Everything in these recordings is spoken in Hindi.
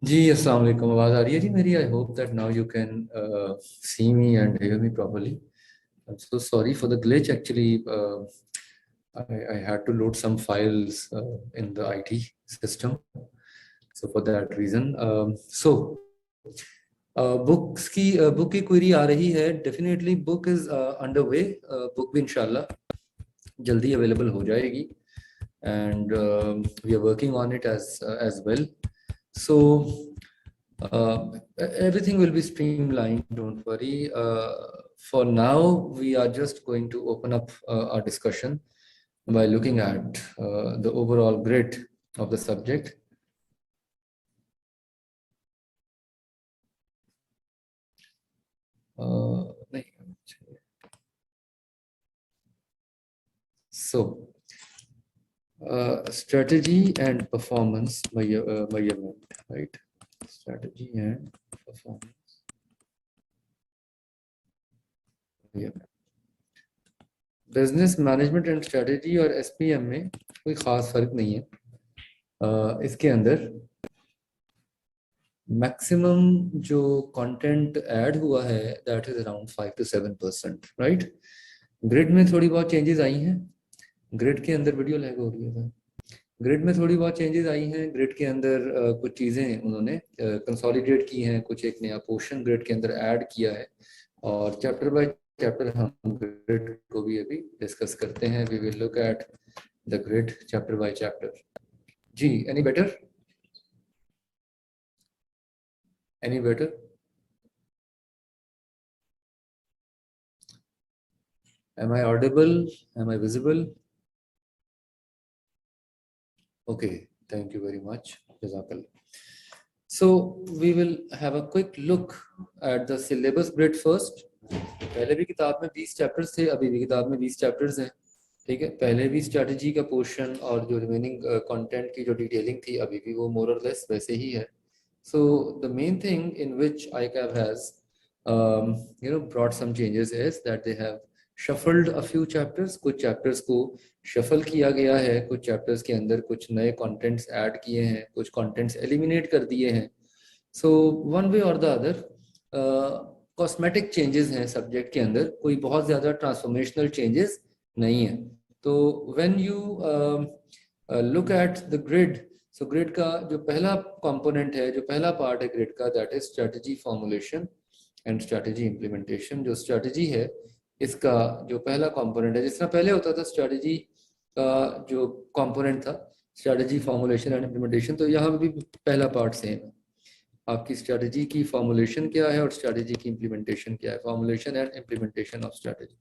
जी अस्सलाम वालेकुम। आवाज़ आ रही है जी मेरी? I hope that now you can see me and hear me properly. I'm so sorry for the glitch. Actually, I had to load some files in the IT system. So for that reason, book की क्वेरी आ रही है। Definitely book is under way. Book भी इंशाल्लाह जल्दी अवेलेबल हो जाएगी and we are working on it as well. So everything will be streamlined, don't worry. For now, we are just going to open up our discussion by looking at the overall grid of the subject. नहीं, so strategy and performance measurement, right? Strategy and performance measurement. Business management and strategy और एसपीएम में कोई ख़ास फ़र्क नहीं है. इसके अंदर मैक्सिमम जो कंटेंट ऐड हुआ है that is around 5 to 7%, right. Grid में थोड़ी बहुत चेंजेस आई हैं. ग्रिड के अंदर वीडियो लैग हो रही है. ग्रिड में थोड़ी बहुत चेंजेस आई हैं. ग्रिड के अंदर कुछ चीज़ें उन्होंने कंसोलिडेट की हैं. कुछ एक नया पोर्शन ग्रिड के अंदर ऐड किया है और चैप्टर बाय चैप्टर हम ग्रिड को भी अभी डिस्कस करते हैं. We will look at the grid chapter by chapter. जी, any better? Any better? Am I audible? Am I visible? Okay, thank you very much. Jazakallah. So we will have a quick look at the syllabus grid first. पहले भी किताब में 20 चैप्टर्स थे, अभी भी किताब में 20 चैप्टर्स हैं. ठीक है, पहले भी स्ट्रैटेजी का पोर्शन और जो रिमेनिंग कंटेंट की जो डिटेलिंग थी अभी भी वो मोर और लेस वैसे ही है. So the main thing in which ICAB has brought some changes is that they have shuffled a few chapters. कुछ चैप्टर्स को शफल किया गया है, कुछ चैप्टर्स के अंदर कुछ नए कंटेंट्स ऐड किए हैं, कुछ कंटेंट्स एलिमिनेट कर दिए हैं. सो वन वे और द अदर कॉस्मेटिक चेंजेस हैं सब्जेक्ट के अंदर, कोई बहुत ज़्यादा ट्रांसफॉर्मेशनल चेंजेस नहीं है. तो when you look at the grid, so grid का जो पहला कंपोनेंट है, जो पहला पार्ट है ग्रिड का, that is strategy formulation and strategy implementation. जो स्ट्रेटजी है इसका जो पहला कंपोनेंट है, जिस तरह पहले होता था स्ट्रेटजी का जो कंपोनेंट था स्ट्रेटजी फॉर्मुलेशन एंड इम्प्लीमेंटेशन, तो यहाँ भी पहला पार्ट सेम है. आपकी स्ट्रेटजी की फॉर्मुलेशन क्या है और स्ट्रेटजी की इम्प्लीमेंटेशन क्या है. Formulation and implementation of strategy.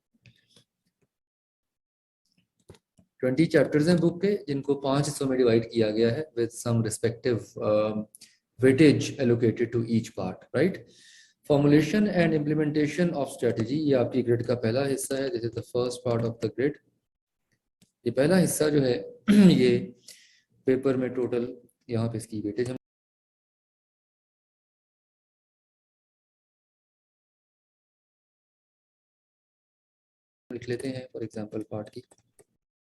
20 chapters हैं बुक के, जिनको 5 हिस्सों में डिवाइड किया गया है with some respective weightage allocated to each part, right. Formulation and implementation of strategy, ये आपकी ग्रिड का पहला हिस्सा है. This is the first part of the grid. ये पहला हिस्सा जो है ये पेपर में टोटल, यहाँ पे इसकी वेटेज हम लिख लेते हैं फॉर एग्जांपल पार्ट की,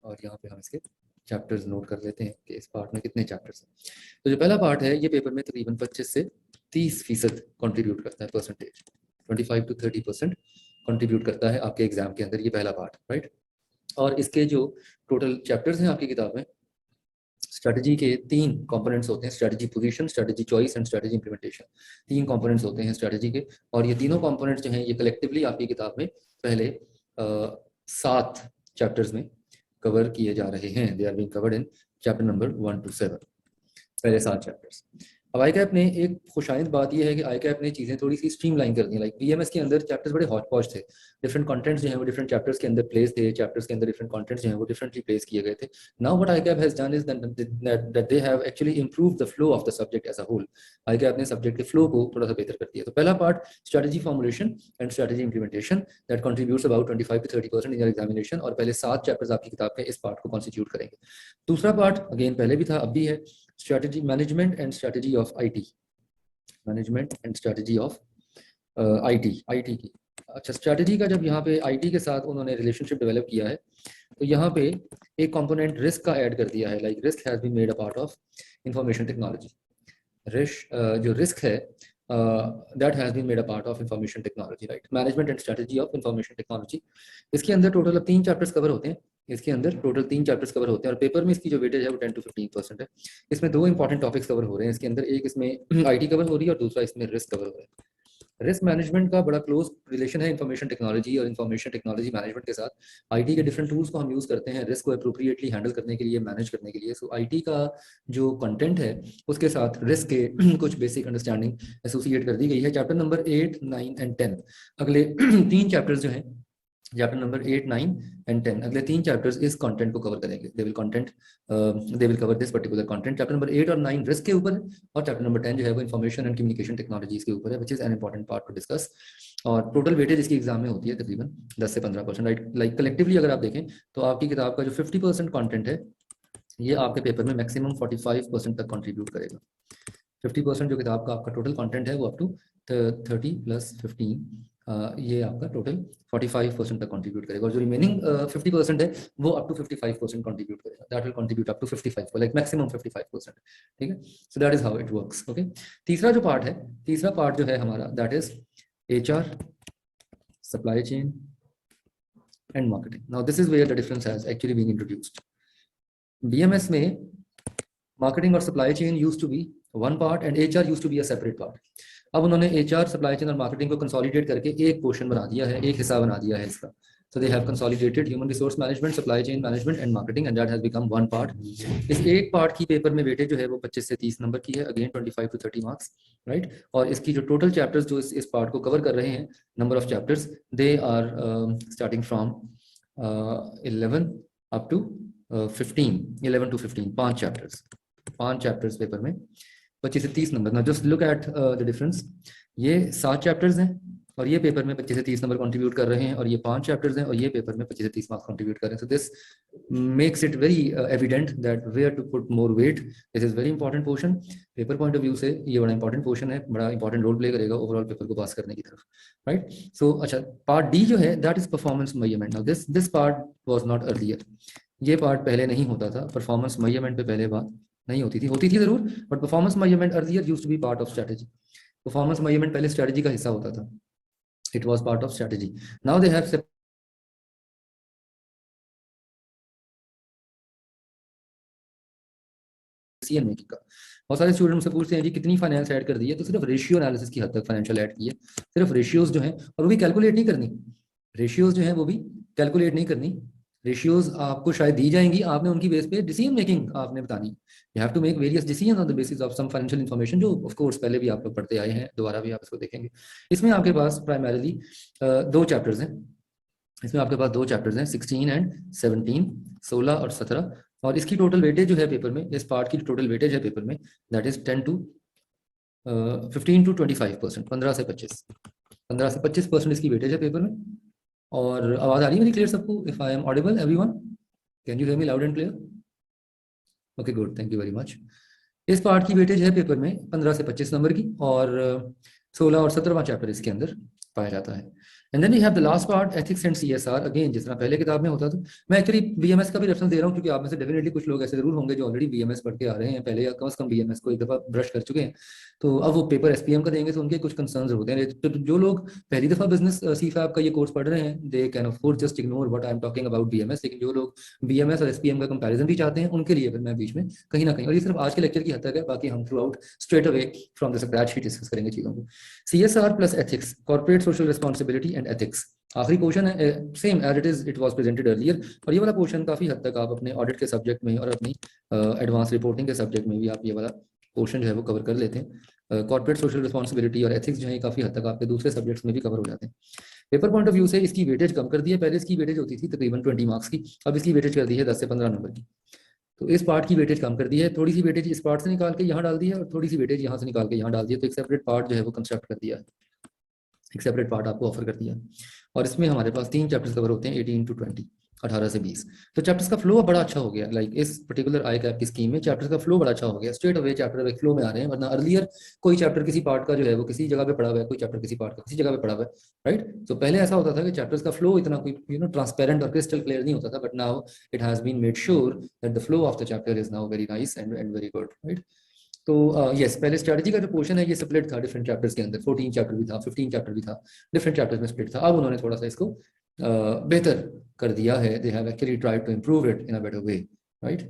और यहाँ पे हम इसके चैप्टर्स नोट कर लेते हैं कि इस पार्ट में कितने चैप्टर्स हैं. तो जो पहला पार्ट है ये पेपर में तकरीबन 25 से 30% कंट्रीब्यूट करता है, परसेंटेज 25 to 30% कंट्रीब्यूट करता है आपके एग्जाम के अंदर, ये पहला पार्ट, राइट. और इसके जो टोटल चैप्टर्स हैं आपकी किताब में, स्ट्रेटजी के 3 कंपोनेंट्स होते हैं: strategy position, strategy choice and strategy implementation. 3 components होते हैं स्ट्रेटजी के, और ये तीनों कंपोनेंट्स जो हैं ये कलेक्टिवली आपकी किताब में पहले 7 चैप्टर्स में कवर किए जा रहे हैं. They are being covered in chapter number 1 to 7, पहले 7 चैप्टर्स. अब आईकैप ने एक खुशाइंद बात यह है कि आईकैप ने चीज़ें थोड़ी सी स्ट्रीमलाइन कर दी. लाइक बीएमएस के अंदर चैप्टर्स बड़े हॉट पॉच थे, डिफरेंट कंटेंट्स जो हैं वो डिफरेंट चैप्टर्स के अंदर प्लेस थे, चैप्टर्स के अंदर डिफरेंट कंटेंट्स जो हैं वो डिफरेंटली प्लेस किए गए थे. Now what ICAP has done is that they have actually improve the flow of the subject as a whole. ICAP ने सब्जेक्ट के फ्लो को थोड़ा सा बेहतर कर दिया. तो पहला part strategy formulation and strategy implementation, that contributes about 25 to 30% in your examination, और पहले 7 चैप्टर्स आपकी किताब के इस पार्ट को कॉन्स्टिट्यूट करेंगे. दूसरा पार्ट अगेन पहले भी था अब भी है, strategy management and strategy of IT. Management and strategy of IT की. अच्छा, स्ट्रेटजी का जब यहाँ पे आईटी के साथ उन्होंने रिलेशनशिप डेवलप किया है तो यहाँ पे एक कंपोनेंट रिस्क का ऐड कर दिया है. Like risk has been made a part of information technology. जो रिस्क है that has been made a part of information technology, right, management and strategy of information technology. इसके अंदर टोटल 3 चैप्टर्स कवर होते हैं। इसके अंदर टोटल 3 चैप्टर्स कवर होते हैं और पेपर में इसकी जो वेटेज है वो 10 to 15% है। इसमें 2 इंपॉर्टेंट टॉपिक्स कवर हो रहे हैं इसके अंदर, एक इसमें आईटी कवर हो रही है और दूसरा इसमें रिस्क कवर हो रहा है। रिस्क मैनेजमेंट का बड़ा क्लोज रिलेशन है इंफॉर्मेशन टेक्नोलॉजी और इंफॉर्मेशन टेक्नोलॉजी मैनेजमेंट के साथ। आईटी के डिफरेंट टूल्स को हम यूज़ करते हैं रिस्क को अप्रोप्रिएटली हैंडल करने के लिए, मैनेज करने के लिए। सो आईटी का जो कंटेंट है उसके साथ रिस्क के कुछ बेसिक अंडरस्टैंडिंग एसोसिएट कर दी गई है। चैप्टर नंबर 8, 9 एंड 10 अगले 3 चैप्टर्स जो हैं, चैप्टर नंबर 8, 9 एंड 10 अगले 3 चैप्टर्स इस कंटेंट को कवर करेंगे। They will cover this particular content. Chapter number 8 और 9 रिस्क के ऊपर है और चैप्टर नंबर 10 जो है वो इंफॉर्मेशन एंड कम्युनिकेशन टेक्नोलॉजीज के ऊपर है, which is an important part two discuss. और टोटल वेटेज इसकी एग्जाम में होती है तकरीबन 10 से 15%, राइट। लाइक कलेक्टिवली अगर आप देखें तो आपकी किताब का जो 50% कंटेंट है ये आपके पेपर में मैक्सिमम 45% तक कंट्रीब्यूट करेगा। 50% जो किताब का आपका टोटल कंटेंट है वो अप टू 30 + 15 ये आपका टोटल 45% तक कंट्रीब्यूट करेगा और जो रिमेनिंग 50% है वो अप टू 55% कंट्रीब्यूट करेगा। That will contribute up to 55, like maximum 55%, ठीक है। So that is how it works, okay. तीसरा जो पार्ट है, तीसरा पार्ट जो है हमारा, that is HR, supply chain and marketing. Now this is where the difference has actually been introduced. BMS में मार्केटिंग और supply chain used to be one part and HR used to be a separate part. अब उन्होंने एचआर, सप्लाई चेन और मार्केटिंग को कंसोलिडेट करके एक पोर्शन बना दिया है, एक हिस्सा बना दिया है इसका। So they have consolidated human resource management, supply chain management and marketing and that has become one part. इस एक पार्ट की पेपर में वेटेज जो है वो 25 से 30 नंबर की है, अगेन 25 to 30 मार्क्स, राइट। और इसकी जो टोटल चैप्टर्स जो इस पार्ट को कवर कर रहे हैं, number of chapters, they are starting from 11 up to 15, 11 to 15, 5 chapters paper में 25 से 30 नंबर। ना just look at the difference, ये 7 चैप्टर्स हैं और ये पेपर में 25 से 30 नंबर कंट्रीब्यूट कर रहे हैं और ये 5 चैप्टर्स हैं और ये पेपर में 25 से 30 मार्क्स कंट्रीब्यूट कर रहे हैं। So this makes it very evident that where to put more weight. This is very important portion. Paper point of view से ये बड़ा इंपॉर्टेंट पोर्शन है, बड़ा इंपॉर्टेंट रोल प्ले करेगा ओवरऑल पेपर को पास करने की तरफ, राइट। सो अच्छा, पार्ट डी जो है that is performance measurement. Now this part was not earlier. ये पार्ट पहले नहीं होता था, परफॉर्मेंस मेजरमेंट पे पहले बात नहीं होती थी जरूर, but performance measurement earlier used to be part of strategy. Performance measurement पहले स्ट्रेटजी का हिस्सा होता था, it was part of strategy. Now they have decision making का। बहुत सारे स्टूडेंट मुझसे पूछते हैं जी कितनी फाइनेंस ऐड कर दी है, तो सिर्फ रेशियो एनालिसिस की हद तक फाइनेंशियल ऐड की है, सिर्फ रेशियोज जो हैं, और वो भी कैलकुलेट नहीं करनी। रेशियोज जो हैं वो भी कैलकुलेट नहीं करनी। रेशियोज आपको शायद दी जाएंगी, आपने उनकी बेस पे डिसीजन मेकिंग आपने बतानी। You have to make various decisions on the basis of some financial information, जो ऑफ कोर्स पहले भी आप लोग पढ़ते आए हैं, दोबारा भी आप इसको देखेंगे। इसमें आपके पास प्राइमरीली 2 चैप्टर्स हैं। इसमें आपके पास 2 चैप्टर्स हैं, 16 एंड 17, 16 और 17। और इसकी टोटल वेटेज जो है पेपर में, इस पार्ट की टोटल वेटेज है पेपर में, दैट इज 15 to 25%, 15 से 25% इसकी वेटेज है पेपर में। और आवाज आ रही है मेरी क्लियर सबको? If I am audible everyone, can you hear me loud and clear? Okay good, thank you very much. इस पार्ट की वेटेज है पेपर में 15 से 25 नंबर की और 16 और 17वां चैप्टर इसके अंदर पाया जाता है। And then we have the last part, ethics and CSR, again जिस तरह पहले किताब में होता था। मैं एक्चुअली बीएमएस का भी रेफरेंस दे रहा हूँ क्योंकि आप में से डेफिनेटली कुछ लोग ऐसे जरूर होंगे जो ऑलरेडी बीएमएस पढ़ के आ रहे हैं पहले, या कम से कम बीएमएस को एक दफा ब्रश कर चुके हैं, तो अब वो पेपर एसपीएम का देंगे तो उनके कुछ कंसर्न्स होते हैं। तो जो लोग पहली दफा बिजनेस सीफैब का ये कोर्स पढ़ रहे हैं, they can of course just ignore what I am talking about BMS. लेकिन जो लोग बीएमएस और एसपीएम का कंपैरिजन भी चाहते हैं उनके लिए फिर मैं बीच में कहीं ना कहीं, और ये सिर्फ आज के लेक्चर की हद तक है, बाकी हम throughout straight away from the scratch ही डिस्कस करेंगे चीजों को। CSR plus ethics, corporate social responsibility and ethics, आखिरी पोर्शन है, same as it was presented earlier. और ये वाला पोर्शन काफी हद तक आप अपने ऑडिट के सब्जेक्ट में और अपनी एडवांस रिपोर्टिंग के सब्जेक्ट में भी आप ये वाला पोर्शन जो है वो कवर कर लेते हैं। कॉर्पोरेट सोशल रिस्पॉन्सिबिलिटी और एथिक्स जो है काफी हद तक आपके दूसरे सब्जेक्ट्स में भी कवर हो जाते हैं। पेपर पॉइंट ऑफ व्यू से इसकी वेटेज कम कर दी है, पहले इसकी वेटेज होती थी तकरीबन 20 मार्क्स की, अब इसकी वेटेज कर दी है 10 से 15 नंबर की। तो इस पार्ट की वेटेज कम कर दी है, थोड़ी सी वेटेज इस पार्ट से निकाल के यहाँ डाल दी है और थोड़ी सी वेटेज यहाँ से निकाल के यहाँ डाल दी है, तो एक सेपरेट पार्ट जो है वो कंस्ट्रक्ट कर दिया है, एक सेपरेट पार्ट आपको ऑफर कर दिया। और इसमें हमारे पास 3 चैप्टर्स कवर होते हैं, 18 to 20, 18 से 20। तो चैप्टर्स का फ्लो बड़ा अच्छा हो गया, लाइक इस पर्टिकुलर आई कैप की स्कीम में चैप्टर्स का फ्लो बड़ा अच्छा हो गया, स्ट्रेट अवे चैप्टर एक फ्लो में आ रहे हैं। वरना अर्लियर कोई चैप्टर किसी पार्ट का जो है वो किसी जगह पे पड़ा हुआ है, कोई चैप्टर किसी पार्ट का किसी जगह पे पड़ा हुआ है, राइट। तो पहले ऐसा होता था कि चैप्टर्स का फ्लो इतना कोई ट्रांसपेरेंट और क्रिस्टल क्लियर नहीं होता था, but now it has been made sure that the flow of the chapter is now very nice and very good, right. तो यस, पहले स्ट्रेटजी का जो पोर्शन है ये स्प्लिट था डिफरेंट चैप्टर्स के अंदर, 14 चैप्टर भी था, 15 चैप्टर भी था, डिफरेंट चैप्टर्स में स्प्लिट था। अब उन्होंने थोड़ा सा इसको बेहतर कर दिया है, they have actually tried to improve it in a better way, right.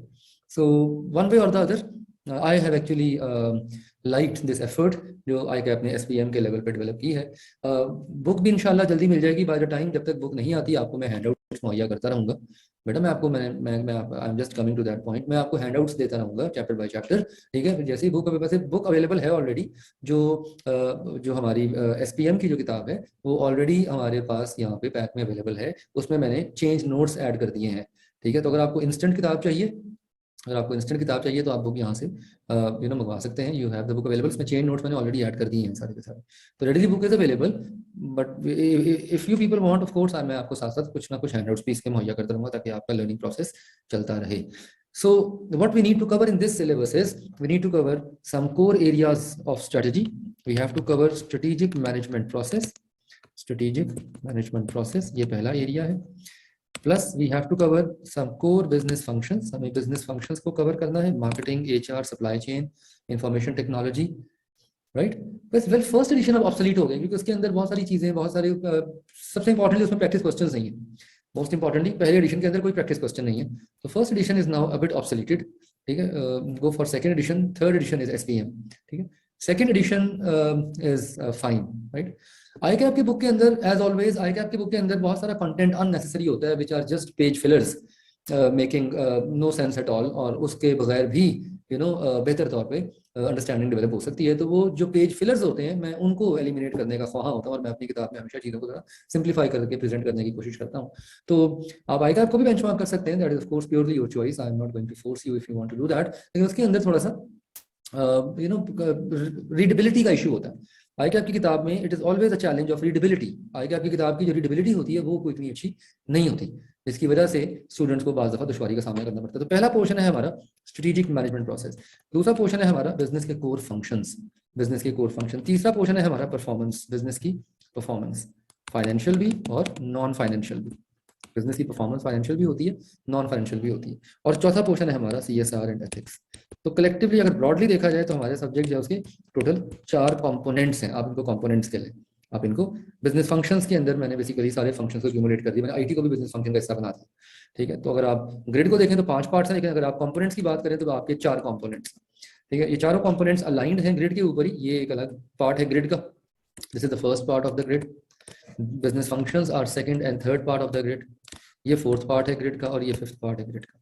So one way और the other I have actually liked this effort जो आई कैप ने SPM के लेवल पे डेवलप की है। बुक भी इंशाल्लाह जल्दी मिल जाएगी बाय द टाइम, जब तक बुक नहीं आती आपको मैं हैंडआउट्स मुहैया करता रहूंगा। बेटा मैं आपको मैं I am just coming to that point, मैं आपको हैंडआउट्स देता रहूंगा चैप्टर बाय चैप्टर, ठीक है। जैसे ही बुक मेरे पास बुक अवेलेबल है ऑलरेडी, जो हमारी SPM की जो किताब है वो ऑलरेडी हमारे पास यहाँ पे पैक में अवेलेबल है, उसमें मैंने चेंज नोट्स ऐड कर दिए हैं, ठीक है। तो अगर आपको इंस्टेंट किताब चाहिए, अगर आपको इंस्टेंट किताब चाहिए तो आप बुक यहाँ से मंगवा सकते हैं। You have the book available, इसमें चेन नोट्स मैंने ऑलरेडी ऐड कर दिए हैं सारे के सारे, तो readily book is available. But if you people want, of course मैं आपको साथ साथ कुछ ना कुछ हैंडआउट्स भी इसके मुहैया करता रहूंगा ताकि आपका लर्निंग प्रोसेस चलता रहे। So what we need to cover in this syllabus is we need to cover some core areas of strategy. We have to cover strategic management process. Strategic management process ये पहला एरिया है। Plus we have to cover some core business functions, हमें बिजनेस फंक्शंस को कवर करना है, marketing, HR, supply chain, information technology, right. बस वेल फर्स्ट एडिशन अब ऑब्सोलीट हो गया क्योंकि उसके अंदर बहुत सारी चीजें, बहुत सारे सबसे इंपॉर्टेंटली उसमें प्रैक्टिस क्वेश्चंस नहीं है। मोस्ट इंपॉर्टेंटली पहले एडिशन के अंदर कोई प्रैक्टिस क्वेश्चन नहीं है, तो first edition is now a bit obsoleted, ठीक है। Go for second edition, third edition is SPM, ठीक है। Second edition is fine, right. ICAP की बुक के अंदर एज ऑलवेज, आई कैप की बुक के अंदर बहुत सारा कंटेंट अननेसेसरी होता है which are just page fillers making no sense at all, और उसके बगैर भी बेहतर तौर पे अंडरस्टैंडिंग डेवलप हो सकती है। तो वो जो पेज फिलर्स होते हैं मैं उनको एलिमिनेट करने का ख्वाहा होता हूँ, और मैं अपनी किताब में हमेशा चीज़ों को थोड़ा सिंप्लीफाई करके प्रेजेंट करने की कोशिश करता हूँ। तो आप आई कैप को भी बेंचमार्क कर सकते हैं, that is of course purely your choice, I am not going to force you if you want to do that. लेकिन उसके अंदर थोड़ा सा रीडेबिलिटी का इशू होता है। आई कैप की किताब में it is always a challenge of readability. I cap की किताब की जो रीडेबिलिटी होती है वो कोई इतनी अच्छी नहीं होती, जिसकी वजह से स्टूडेंट्स को बाज़ दफ़ा दुश्वारी का सामना करना पड़ता है। तो पहला पोर्शन है हमारा स्ट्रेटेजिक मैनेजमेंट प्रोसेस, दूसरा पोर्शन है हमारा बिजनेस के कोर फंक्शंस, बिजनेस के कोर फंक्शन, तीसरा पोर्शन है हमारा परफॉर्मेंस, बिजनेस की परफॉर्मेंस, फाइनेंशियल भी और नॉन फाइनेंशियल भी। बिजनेस की परफॉर्मेंस फाइनेंशियल भी होती है, नॉन फाइनेंशियल भी होती है। और चौथा पोर्शन है हमारा CSR एंड एथिक्स। तो कलेक्टिवली अगर ब्रॉडली देखा जाए तो हमारे सब्जेक्ट जो है उसके टोटल 4 कंपोनेंट्स हैं। आप इनको कंपोनेंट्स के लें, आप इनको बिजनेस फंक्शंस के अंदर मैंने बेसिकली सारे फंक्शंस को एक्यूमुलेट कर दिया, मैंने IT को भी बिजनेस फंक्शन का हिस्सा बना दिया, ठीक है। तो अगर आप ग्रिड को देखें तो 5 पार्ट्स हैं, लेकिन अगर आप कंपोनेंट्स की बात करें तो आपके 4 कंपोनेंट्स, ठीक है। ये चारों कंपोनेंट्स अलाइंड हैं ग्रिड के ऊपर ही, ये एक अलग पार्ट है ग्रिड का, this is the first part of the grid. Business functions are second and third part of the grid, ये फोर्थ पार्ट है ग्रिड का, और ये फिफ्थ पार्ट है ग्रिड का।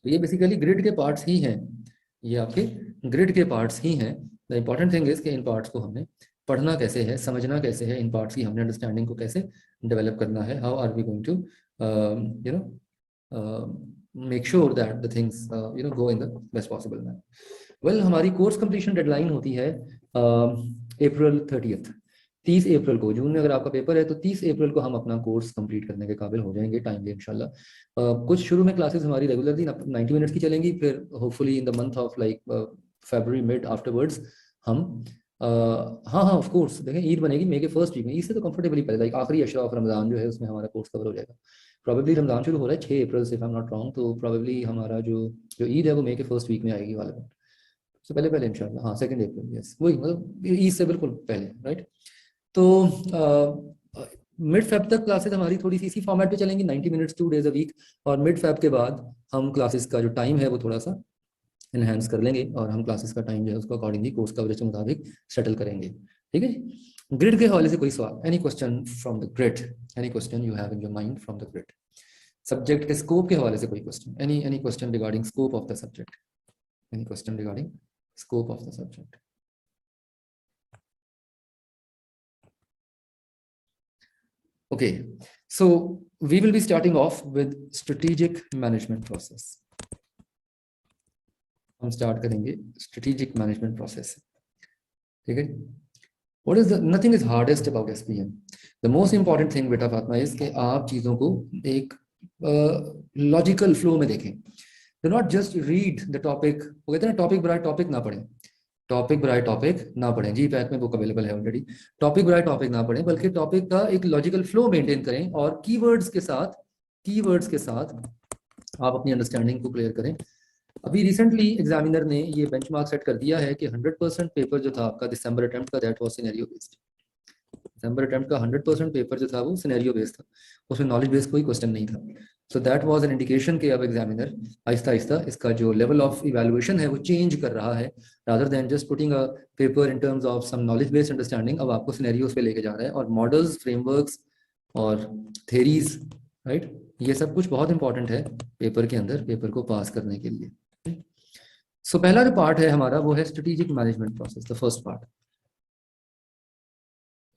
तो ये बेसिकली ग्रिड के पार्ट्स ही हैं, ये आपके ग्रिड के पार्ट्स ही हैं। द इंपॉर्टेंट थिंग इज कि इन पार्ट्स को हमने पढ़ना कैसे है, समझना कैसे है, इन पार्ट्स की हमने अंडरस्टैंडिंग को कैसे डेवलप करना है, how are we going to make sure that the things go in the best possible manner. Well हमारी कोर्स कंप्लीशन डेडलाइन होती है April 30th, 30 अप्रैल को। जून में अगर आपका पेपर है तो 30 अप्रैल को हम अपना कोर्स कंप्लीट करने के काबिल हो जाएंगे टाइमली इंशाल्लाह। कुछ शुरू में क्लासेस हमारी रेगुलर थी 90 मिनट्स की चलेंगी, फिर hopefully in the month of like February mid afterwards हम हाँ ऑफ कोर्स देखें ईद बनेगी मई के फर्स्ट वीक में, ईद से तो कंफर्टेबली पहले लाइक आखिरी अशरा ऑफ रमजान जो है उसमें हमारा कोर्स कवर हो जाएगा। प्रॉबेबली रमजान शुरू हो रहा है 6 अप्रैल से, if I am not wrong, तो प्रॉबेबली हमारा जो ईद है वो मई के फर्स्ट वीक में आएगी वाले से पहले इंशाल्लाह, हाँ 2 अप्रैल, यस वही मतलब ईद से बिल्कुल पहले, राइट। तो मिड फेब तक क्लासेस हमारी थोड़ी सी इसी फॉर्मेट पे चलेंगी, 90 मिनट्स 2 डेज अ वीक, और मिड फेब के बाद हम क्लासेस का जो टाइम है वो थोड़ा सा इनहेंस कर लेंगे, और हम क्लासेस का टाइम जो है उसको अकॉर्डिंगली कोर्स कवरेज के मुताबिक सेटल करेंगे, ठीक है जी। ग्रिड के हवाले से कोई सवाल, any question from the grid, any question you have in your mind from the grid. Subject के स्कोप के हवाले से कोई question, any question regarding scope of the subject, any question regarding scope of the subject? Okay, so we will be starting off with strategic management process. हम start करेंगे strategic management process, ठीक है। What is the nothing is hardest about SPM. The most important thing बेटा फातिमा is कि आप चीजों को एक logical flow में देखें। Do not just read the topic, वो कहते हैं टॉपिक बराए टॉपिक ना पढ़ें, टॉपिक बराए टॉपिक ना पढ़ें, जी पैक में बुक अवेलेबल है ऑलरेडी। टॉपिक बराए टॉपिक ना पढ़ें, बल्कि टॉपिक का एक लॉजिकल फ्लो मेंटेन करें, और कीवर्ड्स के साथ आप अपनी अंडरस्टैंडिंग को क्लियर करें। अभी रिसेंटली एग्जामिनर ने ये बेंचमार्क सेट कर दिया है कि 100% पेपर जो था आपका दिसंबर अटेम्प्ट का that was scenario based. December attempt का 100% पेपर जो था वो सिनेरियो बेस्ड था, उसमें नॉलेज बेस्ड कोई क्वेश्चन नहीं था। So that was an indication कि अब एग्जामिनर आहिस्ता आहिस्ता इसका जो लेवल ऑफ इवैल्यूएशन है वो चेंज कर रहा है, rather than just putting a paper in terms of some knowledge based understanding, अब आपको सिनेरियोज पे लेके जा रहा है और मॉडल्स, फ्रेमवर्क्स और थेरीज, राइट, ये सब कुछ बहुत इंपॉर्टेंट है पेपर के अंदर, पेपर को पास करने के लिए। सो पहला जो पार्ट है हमारा वो है strategic management process, the first part.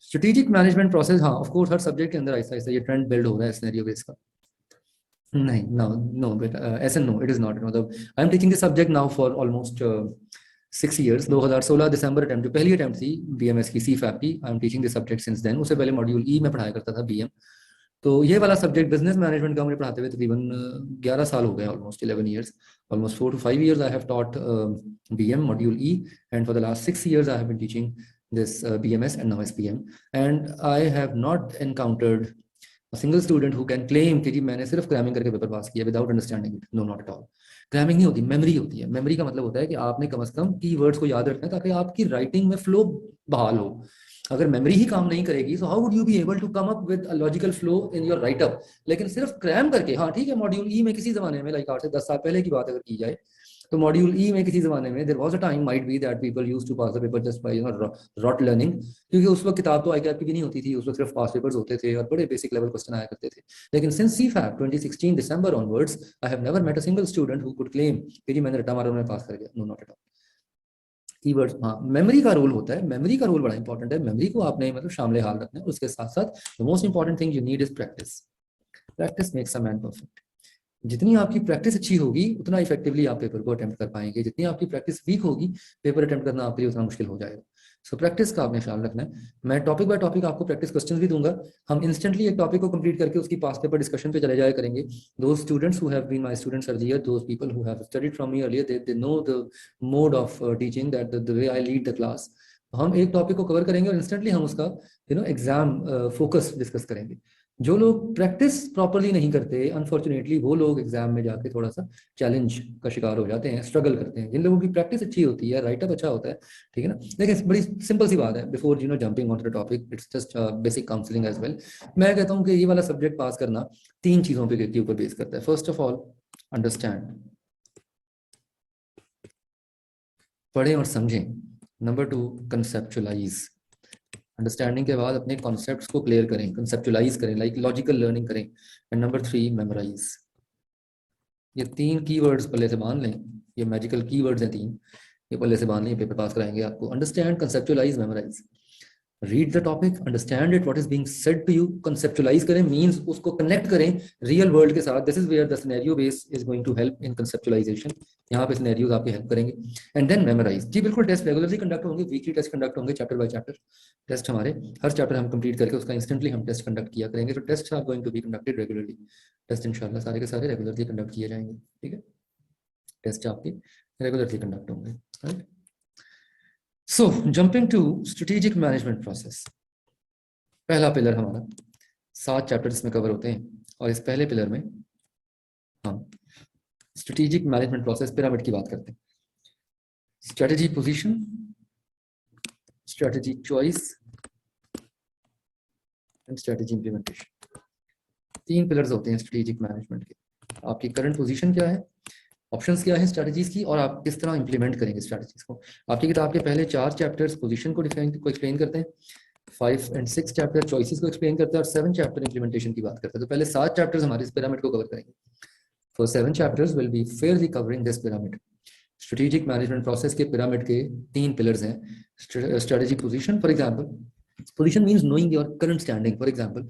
Strategic management process, हाँ ऑफ कोर्स हर सब्जेक्ट के अंदर ऐसा ऐसा ये ट्रेंड बिल्ड हो रहा है सिनेरियो बेस का। नहीं, नो नो बेटा, ऐसा नो, इट इज नॉट, मतलब I am teaching this subject now for almost 6 years। 2016 दिसंबर अटेम्प्ट जो पहली अटेम्प्ट थी बीएमएस की, सी फैप की, I am teaching this subject since then. उससे पहले मॉड्यूल ई में पढ़ाया करता था बीएम। तो ये वाला सब्जेक्ट बिजनेस मैनेजमेंट का मुझे पढ़ाते हुए तकरीबन 11 साल हो गए, almost 11 years, almost 4 to 5 years I have taught BM module E, and for the last 6 years I have been teaching this BMS and now SPM, and I have not encountered a single student who can claim कि जी मैंने सिर्फ क्रैमिंग करके पेपर पास किया without understanding it. No, not at all. Cramming नहीं होती, मेमोरी होती है। मेमोरी का मतलब होता है कि आपने कम से कम कीवर्ड्स को याद रखना है ताकि आपकी राइटिंग में फ्लो बहाल हो। अगर मेमोरी ही काम नहीं करेगी so how would you be able to come up with a logical flow in your write up. लेकिन सिर्फ क्रैम करके, हाँ ठीक है, मॉड्यूल ई में किसी जमाने में, लाइक 8 से 10 साल पहले की बात अगर की जाए, तो मॉड्यूल ई में किसी जमाने में there was a time might be that people used to pass the paper just by rote learning, क्योंकि उस वक्त किताब तो आई कैप की भी नहीं होती थी, उस वक्त सिर्फ पास पेपर्स होते थे और बड़े बेसिक लेवल क्वेश्चन आया करते थे। लेकिन सिंस सी फैप 2016 दिसंबर onwards I have never met a single student who could claim कि जी मैंने रटा मारा मैं पास कर गया। No, not at all. Keywords, हाँ मेमोरी का रोल होता है, मेमोरी का रोल बड़ा इंपॉर्टेंट है, मेमोरी को आपने मतलब शामिल हाल रखना है। उसके साथ साथ the most important thing you need is practice. Practice makes a man perfect. जितनी आपकी प्रैक्टिस अच्छी होगी उतना इफेक्टिवली आप पेपर को अटेम्प्ट कर पाएंगे, जितनी आपकी प्रैक्टिस वीक होगी पेपर अटेम्प्ट करना आपके लिए उतना मुश्किल हो जाएगा। सो प्रैक्टिस का आपने ख्याल रखना है। मैं टॉपिक बाय टॉपिक आपको प्रैक्टिस क्वेश्चंस भी दूंगा, हम इंस्टेंटली एक टॉपिक को कंप्लीट करके उसकी पास पेपर डिस्कशन पे चले जाया करेंगे। Those students who have been my students earlier, those people who have studied from me earlier, they know the mode of teaching, that the way I lead the class. हम एक टॉपिक को कवर करेंगे और इंस्टेंटली हम उसका एग्जाम फोकस डिस्कस करेंगे। जो लोग प्रैक्टिस प्रॉपरली नहीं करते अनफॉर्चुनेटली वो लोग एग्जाम में जाके थोड़ा सा चैलेंज का शिकार हो जाते हैं, स्ट्रगल करते हैं। जिन लोगों की प्रैक्टिस अच्छी होती है, राइटअप अच्छा होता है, ठीक है ना। देखिए बड़ी सिंपल सी बात है, before jumping on to the topic, it's just basic counselling as well. मैं कहता हूँ कि ये वाला सब्जेक्ट पास करना 3 चीजों के ऊपर बेस करता है। फर्स्ट ऑफ ऑल अंडरस्टैंड, पढ़ें और समझें। नंबर 2 कंसेप्चुलाइज, अंडरस्टैंडिंग के बाद अपने कॉन्सेप्ट्स को क्लियर करें, कंसेप्चुलाइज करें, लाइक लॉजिकल लर्निंग करें। And number 3 memorise. ये 3 कीवर्ड्स पल्ले से बांध लें, ये मैजिकल कीवर्ड्स हैं 3, ये पल्ले से बांध लें, पेपर पास कराएंगे आपको। Understand, conceptualise, memorise. Read the topic, understand it, what is being said to you. Conceptualise करें मींस उसको कनेक्ट करें रियल वर्ल्ड के साथ। This is where the scenario base is going to help in conceptualisation. यहाँ पे सिनेरियोज आपकी हेल्प करेंगे। And then memorise. जी बिल्कुल, टेस्ट रेगुलरली कंडक्ट होंगे, वीकली टेस्ट कंडक्ट होंगे, चैप्टर बाय चैप्टर टेस्ट हमारे। हर चैप्टर हम कंप्लीट करके उसका इंस्टेंटली हम टेस्ट कंडक्ट किया करेंगे। तो test are going to be conducted regularly. Test इंशाल्लाह सारे के सारे रेगुलरली कंडक्ट किए जाएंगे, ठीक है। टेस्ट आपके रेगुलरली कंडक्ट होंगे, right. So jumping to strategic management process. पहला पिलर हमारा 7 चैप्टर इसमें कवर होते हैं और इस पहले पिलर में हम स्ट्रेटेजिक मैनेजमेंट प्रोसेस पिरामिड की बात करते हैं। Strategy position, strategy choice and strategy implementation. 3 pillars होते हैं स्ट्रेटेजिक मैनेजमेंट के। आपकी करंट पोजीशन क्या है, ऑप्शंस क्या है स्ट्रेटजीज की, और आप किस तरह इंप्लीमेंट करेंगे स्ट्रेटजीज को। आपकी किताब के पहले 4 चैप्टर्स पोजीशन को एक्सप्लेन करते हैं, 5 and 6 चैप्टर चॉइसेस को एक्सप्लेन करते हैं और 7 चैप्टर इंप्लीमेंटेशन की बात करते हैं। तो पहले 7 चैप्टर्स हमारे इस पिरामिड को कवर करेंगे। For 7 chapters will be Fairlie covering this pyramid. Strategic management process के पिरामिड के 3 पिलर्स हैं। Strategy position, for example position means knowing your current standing. For example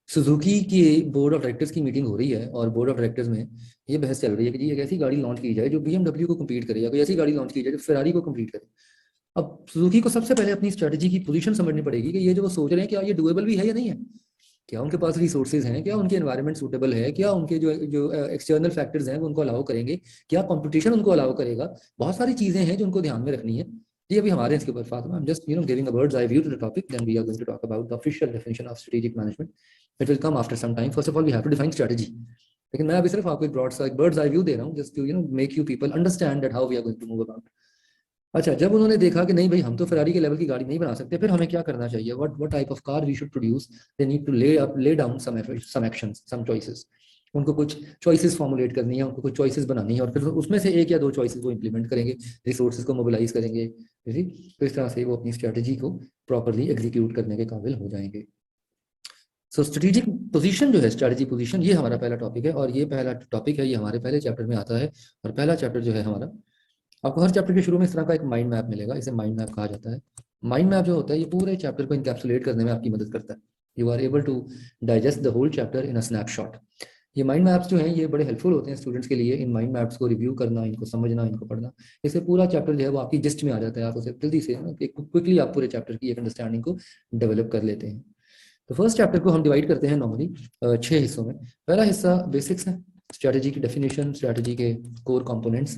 Suzuki की बोर्ड ऑफ डायरेक्टर्स की मीटिंग हो रही है और बोर्ड ऑफ डायरेक्टर्स में ये बहस चल रही है कि जी एक ऐसी गाड़ी लॉन्च की जाए जो BMW को कम्पीट करे, या कोई ऐसी गाड़ी लॉन्च की जाए जो फेरारी को कम्पीट करे। अब सुजुकी को सबसे पहले अपनी स्ट्रेटजी की पोजीशन समझनी पड़ेगी कि ये जो वो सोच रहे हैं क्या ये डुएबल भी है या नहीं है, क्या उनके पास रिसोर्सेज हैं, क्या उनके एनवायरनमेंट सूटेबल है, क्या उनके जो जो एक्सटर्नल फैक्टर्स हैं वो उनको अलाउ करेंगे, क्या कंपटीशन उनको अलाउ करेगा। बहुत सारी चीजें हैं जो उनको ध्यान में रखनी है। ये अभी हमारे इसके ऊपर फातिमा, आई am just giving a bird's eye view to the topic, then we are going to talk about the official definition of strategic management. It will come after some time. First of all we have to define strategy. लेकिन मैं अभी सिर्फ आपको एक ब्रॉड सा एक बर्ड्स आई व्यू दे रहा हूँ, just to make you people understand that how we are going to move about. अच्छा, जब उन्होंने देखा कि नहीं भाई हम तो फेरारी के लेवल की गाड़ी नहीं बना सकते, फिर हमें क्या करना चाहिए, what type of car we should produce, they need to lay down some actions, some choices. उनको कुछ चॉइसेस फॉर्मुलेट करनी है, उनको कुछ चॉइसेस बनानी है, और फिर उसमें से एक या दो चॉइसेस वो इंप्लीमेंट करेंगे, रिसोर्सेज को मोबिलाइज करेंगे, तो इस तरह से वो अपनी स्ट्रेटजी को प्रॉपरली एग्जीक्यूट करने के काबिल हो जाएंगे। सो स्ट्रेटेजिक पोजीशन जो है, स्ट्रेटजी पोजीशन, ये हमारा पहला टॉपिक है, और ये पहला टॉपिक है, ये हमारे पहले चैप्टर में आता है। और पहला चैप्टर जो है हमारा, आपको हर चैप्टर के शुरू में इस तरह का एक माइंड मैप मिलेगा, इसे माइंड मैप कहा जाता है। माइंड मैप जो होता है ये पूरे चैप्टर को इनकैप्सुलेट करने में आपकी मदद करता है। You are able to digest the whole chapter in a snapshot. ये माइंड मैप्स जो हैं ये बड़े हेल्पफुल होते हैं स्टूडेंट्स के लिए, इन माइंड मैप्स को रिव्यू करना, इनको समझना, इनको पढ़ना। इससे पूरा चैप्टर जो है वो आपकी जिस्ट में आ जाता है, आप उसे जल्दी से क्विकली आप पूरे चैप्टर की एक अंडरस्टैंडिंग को डेवलप कर लेते हैं। तो फर्स्ट चैप्टर को हम डिवाइड करते हैं नॉर्मली 6 हिस्सों में। पहला हिस्सा बेसिक्स है, स्ट्रैटेजी की डेफिनेशन, स्ट्रैटेजी के कोर कंपोनेंट्स।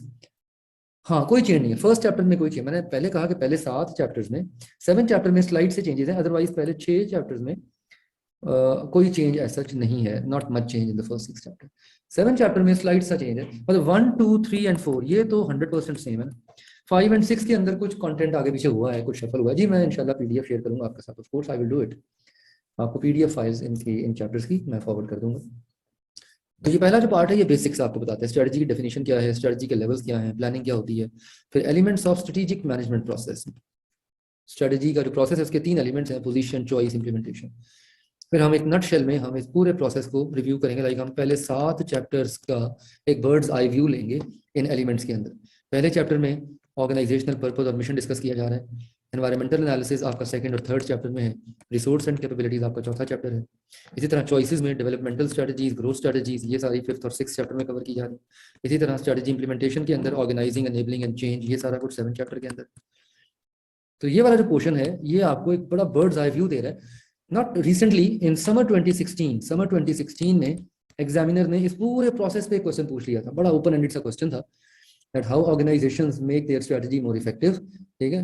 हाँ, कोई चेंज नहीं है फर्स्ट चैप्टर में, कोई चेंज, मैंने पहले कहा कि पहले 7 चैप्टर्स में, 7 चैप्टर में स्लाइड से चेंजेस हैं, अदरवाइज पहले 6 चैप्टर्स में कोई चेंज ऐसा नहीं है, not much change in the first 6 chapter. 7 chapter में स्लाइड सा चेंज है, मतलब 1 2 3 एंड 4 ये तो 100% सेम है ना। 5 एंड 6 के अंदर कुछ कंटेंट आगे पीछे हुआ है, कुछ शफल हुआ है जी, मैं इंशाल्लाह पीडीएफ शेयर करूंगा आपके साथ, of course I will do it. आपको पीडीएफ फाइल्स इन चैप्टर्स की मैं फॉरवर्ड कर दूंगा। तो ये पहला जो पार्ट है ये बेसिक्स आपको बताता है, स्ट्रेटजी की डेफिनेशन क्या है, स्ट्रेटजी के लेवल्स क्या हैं, प्लानिंग क्या होती है। फिर elements of strategic management process, strategy का जो प्रोसेस है उसके 3 एलिमेंट्स हैं, पोजीशन, चॉइस, इंप्लीमेंटेशन। फिर हम एक नट शेल में हम इस पूरे प्रोसेस को रिव्यू करेंगे, लाइक हम पहले 7 चैप्टर्स का एक बर्ड्स आई व्यू लेंगे इन एलिमेंट्स के अंदर। पहले चैप्टर में ऑर्गेनाइजेशनल पर्पस और मिशन डिस्कस किया जा रहा है। एनवायरमेंटल एनालिसिस आपका सेकंड और थर्ड चैप्टर में है। रिसोर्स एंड कैपेबिलिटीज आपका चौथा चैप्टर है। इसी तरह चॉइसेस में डेवलपमेंटल स्ट्रेटजीज, ग्रोथ स्ट्रेटजीज, ये सारी 5th और 6th चैप्टर में कवर की जा रही है। इसी तरह स्ट्रेटजी इंप्लीमेंटेशन के अंदर ऑर्गेनाइजिंग, एनेबलिंग एंड चेंज, ये सारा कुछ 7 चैप्टर के अंदर। तो ये वाला जो पोर्शन है ये आपको एक बड़ा बर्ड्स आई व्यू दे रहा है। नॉट रिसेंटली, इन समर 2016 ने एग्जामिनर ने इस पूरे प्रोसेस पे क्वेश्चन पूछ लिया था, बड़ा ओपन एंडेड सा क्वेश्चन था, that how organisations make their strategy more effective. ठीक है,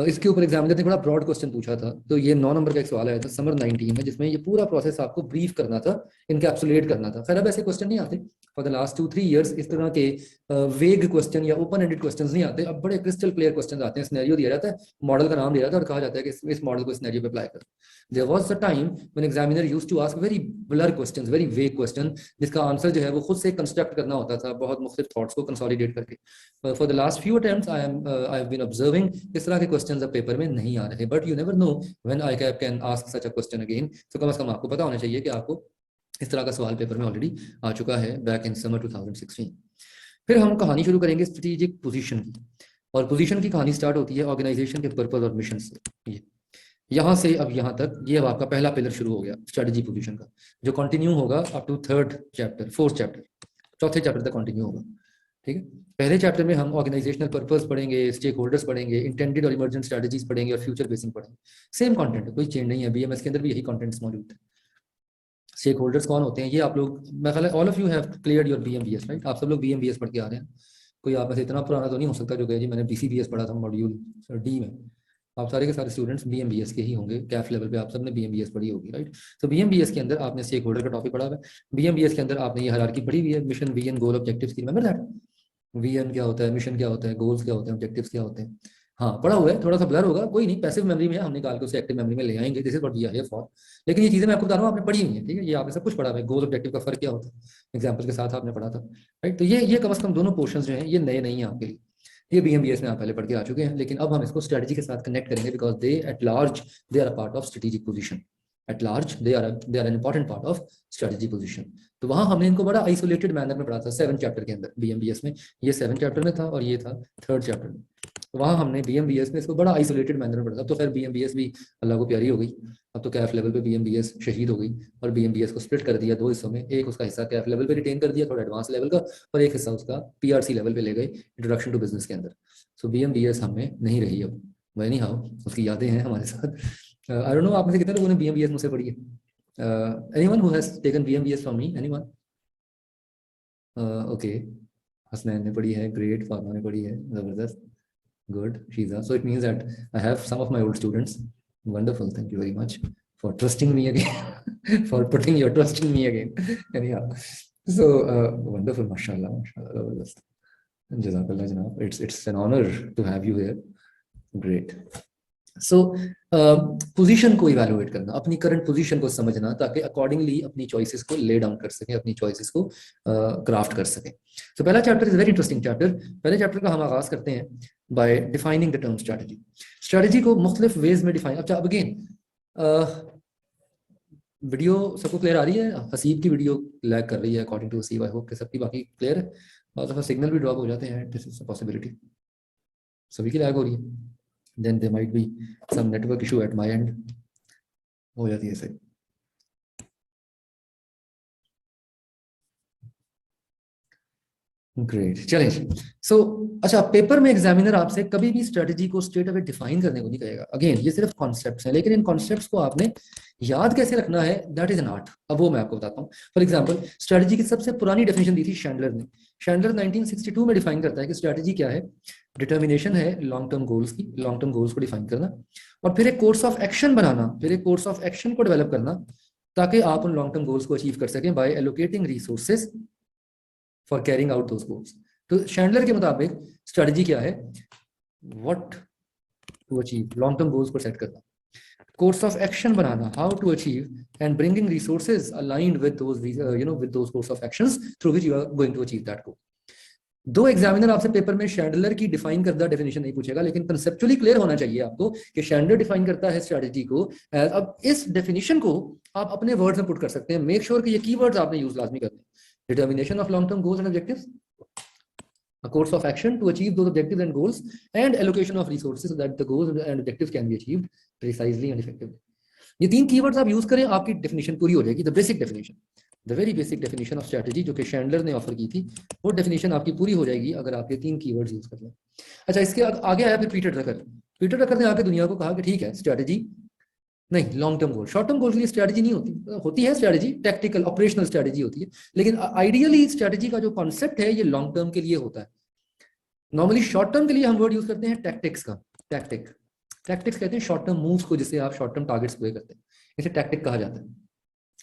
इसके ऊपर एग्जामिनर ने बड़ा ब्रॉड क्वेश्चन पूछा था, तो ये 9 नंबर का एक सवाल आया था समर 19 में, जिसमें ये पूरा प्रोसेस आपको ब्रीफ करना था, इनकैप्सुलेट करना था। खैर अब ऐसे क्वेश्चन नहीं आते, फॉर द लास्ट 2-3 इयर्स इस तरह के वेग क्वेश्चन या ओपन एंडेड क्वेश्चंस नहीं आते, अब बड़े क्रिस्टल क्लियर क्वेश्चंस आते हैं, सिनेरियो दिया जाता है, मॉडल का नाम दिया जाता है और कहा जाता है कि इस मॉडल को सिनेरियो पे अप्लाई करो। There was a time when examiner used to ask very blur questions, very vague question, जिसका आंसर जो है वो खुद से कंस्ट्रक्ट करना होता था, बहुत मुख्तलिफ थॉट्स को कंसोलिडेट करके। For the last few attempts I have been observing इस तरह के क्वेश्चंस अब पेपर में नहीं आ रहे, but you never know when I can ask such a question again. तो कम से कम आपको पता होना चाहिए कि आपको इस तरह का सवाल पेपर में ऑलरेडी आ चुका है बैक इन समर 2016। फिर हम कहानी शुरू करेंगे स्ट्रेटेजिक पोजीशन की, और पोजीशन की कहानी स्टार्ट होती है ऑर्गेनाइजेशन के पर्पस और मिशन से। ये यहाँ से अब यहाँ तक ये अब आपका पहला पिलर शुरू हो गया स्ट्रेटेजी पोजीशन का, जो कंटिन्यू होगा up to 3rd chapter, 4th chapter, चौथे चैप्टर तक कंटिन्यू होगा। ठीक है, पहले चैप्टर में हम ऑर्गेनाइजेशनल पर्पस पढ़ेंगे, स्टेक होल्डर्स पढ़ेंगे, इंटेंडेड और इमर्जेंट स्ट्रेटजीज पढ़ेंगे, और फ्यूचर बेसिंग पढ़ेंगे। सेम कंटेंट है, कोई चेंज नहीं है, बीएमएस के अंदर भी यही कंटेंट्स मौजूद है। स्टेक होल्डर्स कौन होते हैं ये आप लोग, मैं ख्याल all of you have cleared your BMBS, right? आप सब लोग बीएमबीएस पढ़ के आ रहे हैं। कोई आप में से इतना पुराना तो नहीं हो सकता जो कहे जी मैंने बीसीबीएस पढ़ा था मॉड्यूल डी में। आप सारे के सारे स्टूडेंट्स बीएमबीएस के ही होंगे, कैफ लेवल पे आप सब ने बीएमबीएस पढ़ी होगी, राइट? तो बीएमबीएस के अंदर आपने स्टेक होल्डर का टॉपिक पढ़ा है, बीएमबीएस के अंदर आपने ये हायरार्की पढ़ी हुई है, मिशन, विजन, गोल, ऑब्जेक्टिव्स की। Remember that? वीएन क्या होता है, मिशन क्या होता है, गोल्स क्या होते हैं, ऑब्जेक्टिव्स क्या होते हैं। हाँ, पढ़ा हुआ है, थोड़ा सा ब्लर होगा, कोई नहीं, पैसिव मेमोरी में हम निकाल के उसे एक्टिव मेमोरी में ले आएंगे, this is what we are here for. लेकिन ये चीजें मैं आपको बता रहा हूँ, आपने पढ़ी हुई है, ठीक है, ये आपने सब कुछ पढ़ा है, गोल ऑब्जेक्टिव का फर्क क्या होता है, एग्जाम्पल के साथ आपने पढ़ा था, राइट? तो ये कम से कम दोनों पोर्शंस जो हैं ये नए नहीं है आपके लिए, ये बीएमबीएस में आप पहले पढ़ के आ चुके हैं, लेकिन अब हम इसको स्ट्रेटजी के साथ कनेक्ट करेंगे, because they at large they are a part of strategic position, at large they are an important part of strategy position. तो वहां हमने इनको बड़ा आइसोलेटेड मैनर में पढ़ा था 7 चैप्टर के अंदर बीएमबीएस में, ये 7 चैप्टर में था और ये था 3rd चैप्टर में। तो वहाँ हमने बीएमबीएस में इसको बड़ा आइसोलेटेड मैनर में पढ़ा था। अब तो खैर बीएमबीएस भी अल्लाह को प्यारी हो गई, अब तो कैफ लेवल पे बीएमबीएस शहीद हो गई, और बीएमबीएस को स्प्लिट कर दिया 2 हिस्सों में, एक उसका हिस्सा कैफ लेवल पे रिटेन कर दिया थोड़ा एडवांस लेवल का, और एक हिस्सा उसका पीआरसी लेवल पे ले गए, इंट्रोडक्शन टू बिजनेस के अंदर। सो बीएमबीएस हमें नहीं रही अब, एनी हाउ उसकी यादें हैं हमारे साथ। आई डोंट नो आप में से कितने लोगों ने बीएमबीएस मुझसे पढ़ी है? Anyone who has taken BMBS from me, anyone? Okay, Hasnain ने पढ़ी है, ग्रेट, फातिमा ने पढ़ी है, जबरदस्त, good, Shiza. So it means that I have some of my old students. Wonderful, thank you very much for trusting me again, for putting your trust in me again. Anyhow, So wonderful, mashallah, mashallah, जबरदस्त, जज़ाकल्लाह जनाब. It's an honor to have you here. Great. So position को इवैल्यूएट करना, अपनी करंट पोजीशन को समझना, ताकि अकॉर्डिंगली अपनी चॉइसेस को ले डाउन कर सकें, अपनी चॉइसेस को क्राफ्ट कर सकें. सो पहला chapter is very interesting chapter. पहले चैप्टर का हम आगाज करते हैं by defining the term strategy. Strategy को मुख्तलिफ वेज में डिफाइन. अच्छा, अब अगेन वीडियो सबको क्लियर आ रही है? हसीब की वीडियो लैग कर रही है according to Haseeb. I hope कि सबकी बाकी क्लियर है. और दफ़ा सिग्नल भी ड्रॉप हो जाते हैं. This is a possibility. सभी की लैग हो रही है. then there might be some network issue at my end. हो जाती है सही. ग्रेट, चलें. सो अच्छा, पेपर में एग्जामिनर आपसे कभी भी स्ट्रेटजी को स्ट्रेट अवे डिफाइन करने को नहीं कहेगा. अगेन ये सिर्फ कॉन्सेप्ट्स हैं, लेकिन इन कॉन्सेप्ट्स को आपने याद कैसे रखना है, दैट इज एन आर्ट. अब वो मैं आपको बताता हूँ. फॉर एग्जांपल, स्ट्रेटजी की सबसे पुरानी डेफिनेशन दी थी शैंडलर ने. शैंडलर 1962 में डिफाइन करता है कि स्ट्रेटजी क्या है. डिटर्मिनेशन है लॉन्ग टर्म गोल्स की, लॉन्ग टर्म गोल्स को डिफाइन करना, और फिर एक कोर्स ऑफ एक्शन बनाना, फिर एक कोर्स ऑफ एक्शन को डेवलप करना, ताकि आप उन लॉन्ग टर्म गोल्स को अचीव कर सकें by allocating resources for carrying out those goals. तो शैंडलर के मुताबिक स्ट्रेटजी क्या है? What to achieve, long term goals को सेट करना, कोर्स ऑफ एक्शन बनाना, how to achieve, and bringing resources aligned with those with those course of actions through which you are going to achieve that goal. दो एग्जामिनर आपसे पेपर में शैंडलर की डिफाइन करदा डेफिनेशन नहीं पूछेगा, लेकिन कंसेप्चुअली क्लियर होना चाहिए आपको कि शैंडलर डिफाइन करता है स्ट्रेटजी को. अब इस डेफिनेशन को आप अपने वर्ड्स में पुट कर सकते हैं. मेक श्योर कि ये कीवर्ड्स आपने यूज लाजमी करने. Determination of long term goals and objectives, a course of action to achieve those objectives and goals, and allocation of resources so that the goals and objectives can be achieved precisely and effectively. ये तीन कीवर्ड्स आप यूज करें, आपकी डेफिनेशन पूरी हो जाएगी. The basic definition, the very basic definition of strategy जो कि शैंडलर ने ऑफर की थी, वो डेफिनेशन आपकी पूरी हो जाएगी अगर आप ये तीन कीवर्ड्स यूज कर लें. अच्छा, इसके आगे आया फिर पीटर ड्रकर. पीटर ड्रकर ने आके दुनिया को कहा कि ठीक है, स्ट्रेटजी नहीं, long term goal, short term goal के लिए स्ट्रेटजी नहीं होती. होती है स्ट्रेटजी, टैक्टिकल ऑपरेशनल स्ट्रेटजी होती है, लेकिन आइडियली स्ट्रेटजी का जो कॉन्सेप्ट है ये लॉन्ग टर्म के लिए होता है. नॉर्मली शॉर्ट टर्म के लिए हम वर्ड यूज करते हैं टैक्टिक्स का. टैक्टिक्स कहते हैं शॉर्ट टर्म मूव्स को, जिससे आप शॉर्ट टर्म टारगेट्स पूरे करते हैं. इसे टैक्टिक कहा जाता है.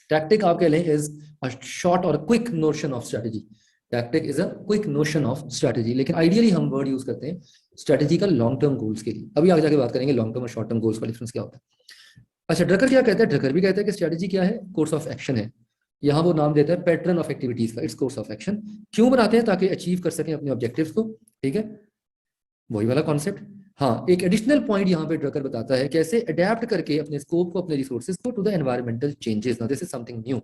टैक्टिक आप कह लें इज अ शॉर्ट और quick notion of strategy. Tactic is a quick notion of strategy, लेकिन आइडियली हम वर्ड यूज करते हैं स्ट्रेटजी का लॉन्ग टर्म गोल्स के लिए. अभी आगे जाके बात करेंगे लॉन्ग टर्म और शॉर्ट टर्म गोल्स का डिफरेंस क्या होता है. अच्छा, ड्रकर क्या कहता है? ड्रकर भी कहता है कि स्ट्रेटजी क्या है? कोर्स ऑफ एक्शन है. यहाँ वो नाम देता है पैटर्न ऑफ एक्टिविटीज का. Its course of action. क्यों बनाते हैं? ताकि अचीव कर सकें अपने ऑब्जेक्टिव्स को. ठीक है, वही वाला कॉन्सेप्ट. हाँ, एक एडिशनल पॉइंट यहाँ पे ड्रकर बताता है कैसे अडेप्ट करके अपने स्कोप को, अपने रिसोर्सेज को to the environmental changes. Now this is something new.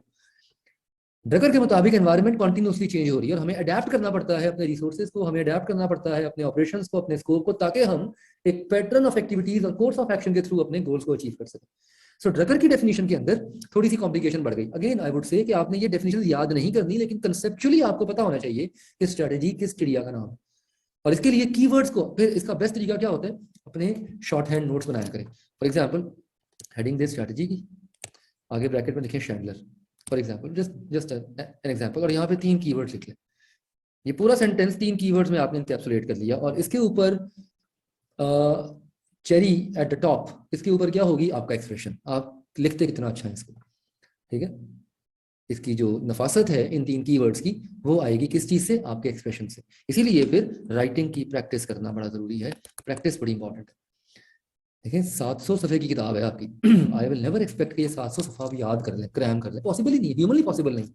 Drucker के मुताबिक एनवायरनमेंट कॉन्टिन्यूसली चेंज हो रही है और हमें अडेप्ट करना पड़ता है अपने रिसोर्सेज को, हमें अडेप्ट करना पड़ता है अपने ऑपरेशंस को, अपने स्कोप को, ताकि हम एक पैटर्न ऑफ एक्टिविटीज और कोर्स ऑफ एक्शन के थ्रू अपने गोल्स को अचीव कर सकें. सो ड्रकर की डेफिनेशन के अंदर थोड़ी सी कॉम्प्लिकेशन बढ़ गई. अगेन आई वुड से कि आपने ये डेफिनेशन याद नहीं करनी, लेकिन कंसेप्चुअली आपको पता होना चाहिए कि स्ट्रेटजी किस चिड़िया का नाम है. और इसके लिए कीवर्ड्स को, फिर इसका बेस्ट तरीका क्या होता है, अपने शॉर्ट हैंड नोट्स बनाया करें. For example, heading this strategy की आगे ब्रैकेट में लिखें Chandler, for example, just an example, और यहाँ पे तीन कीवर्ड्स लिख लें. ये पूरा सेंटेंस तीन कीवर्ड्स में आपने एनकैप्सुलेट कर लिया, और इसके ऊपर चेरी एट द टॉप, इसके ऊपर क्या होगी? आपका एक्सप्रेशन. आप लिखते कितना अच्छा है इसको. ठीक है, इसकी जो नफासत है इन तीन कीवर्ड्स की, वो आएगी किस चीज से? आपके एक्सप्रेशन से. इसीलिए फिर राइटिंग की प्रैक्टिस करना बड़ा जरूरी है. प्रैक्टिस बड़ी इंपॉर्टेंट है. देखिए 700 सफ़े की किताब है आपकी. आई विल नेवर एक्सपेक्ट कि ये 700 सफ़ा भी याद कर लें, क्रैम कर लें. पॉसिबल ही नहीं, ह्यूमनली पॉसिबल नहीं.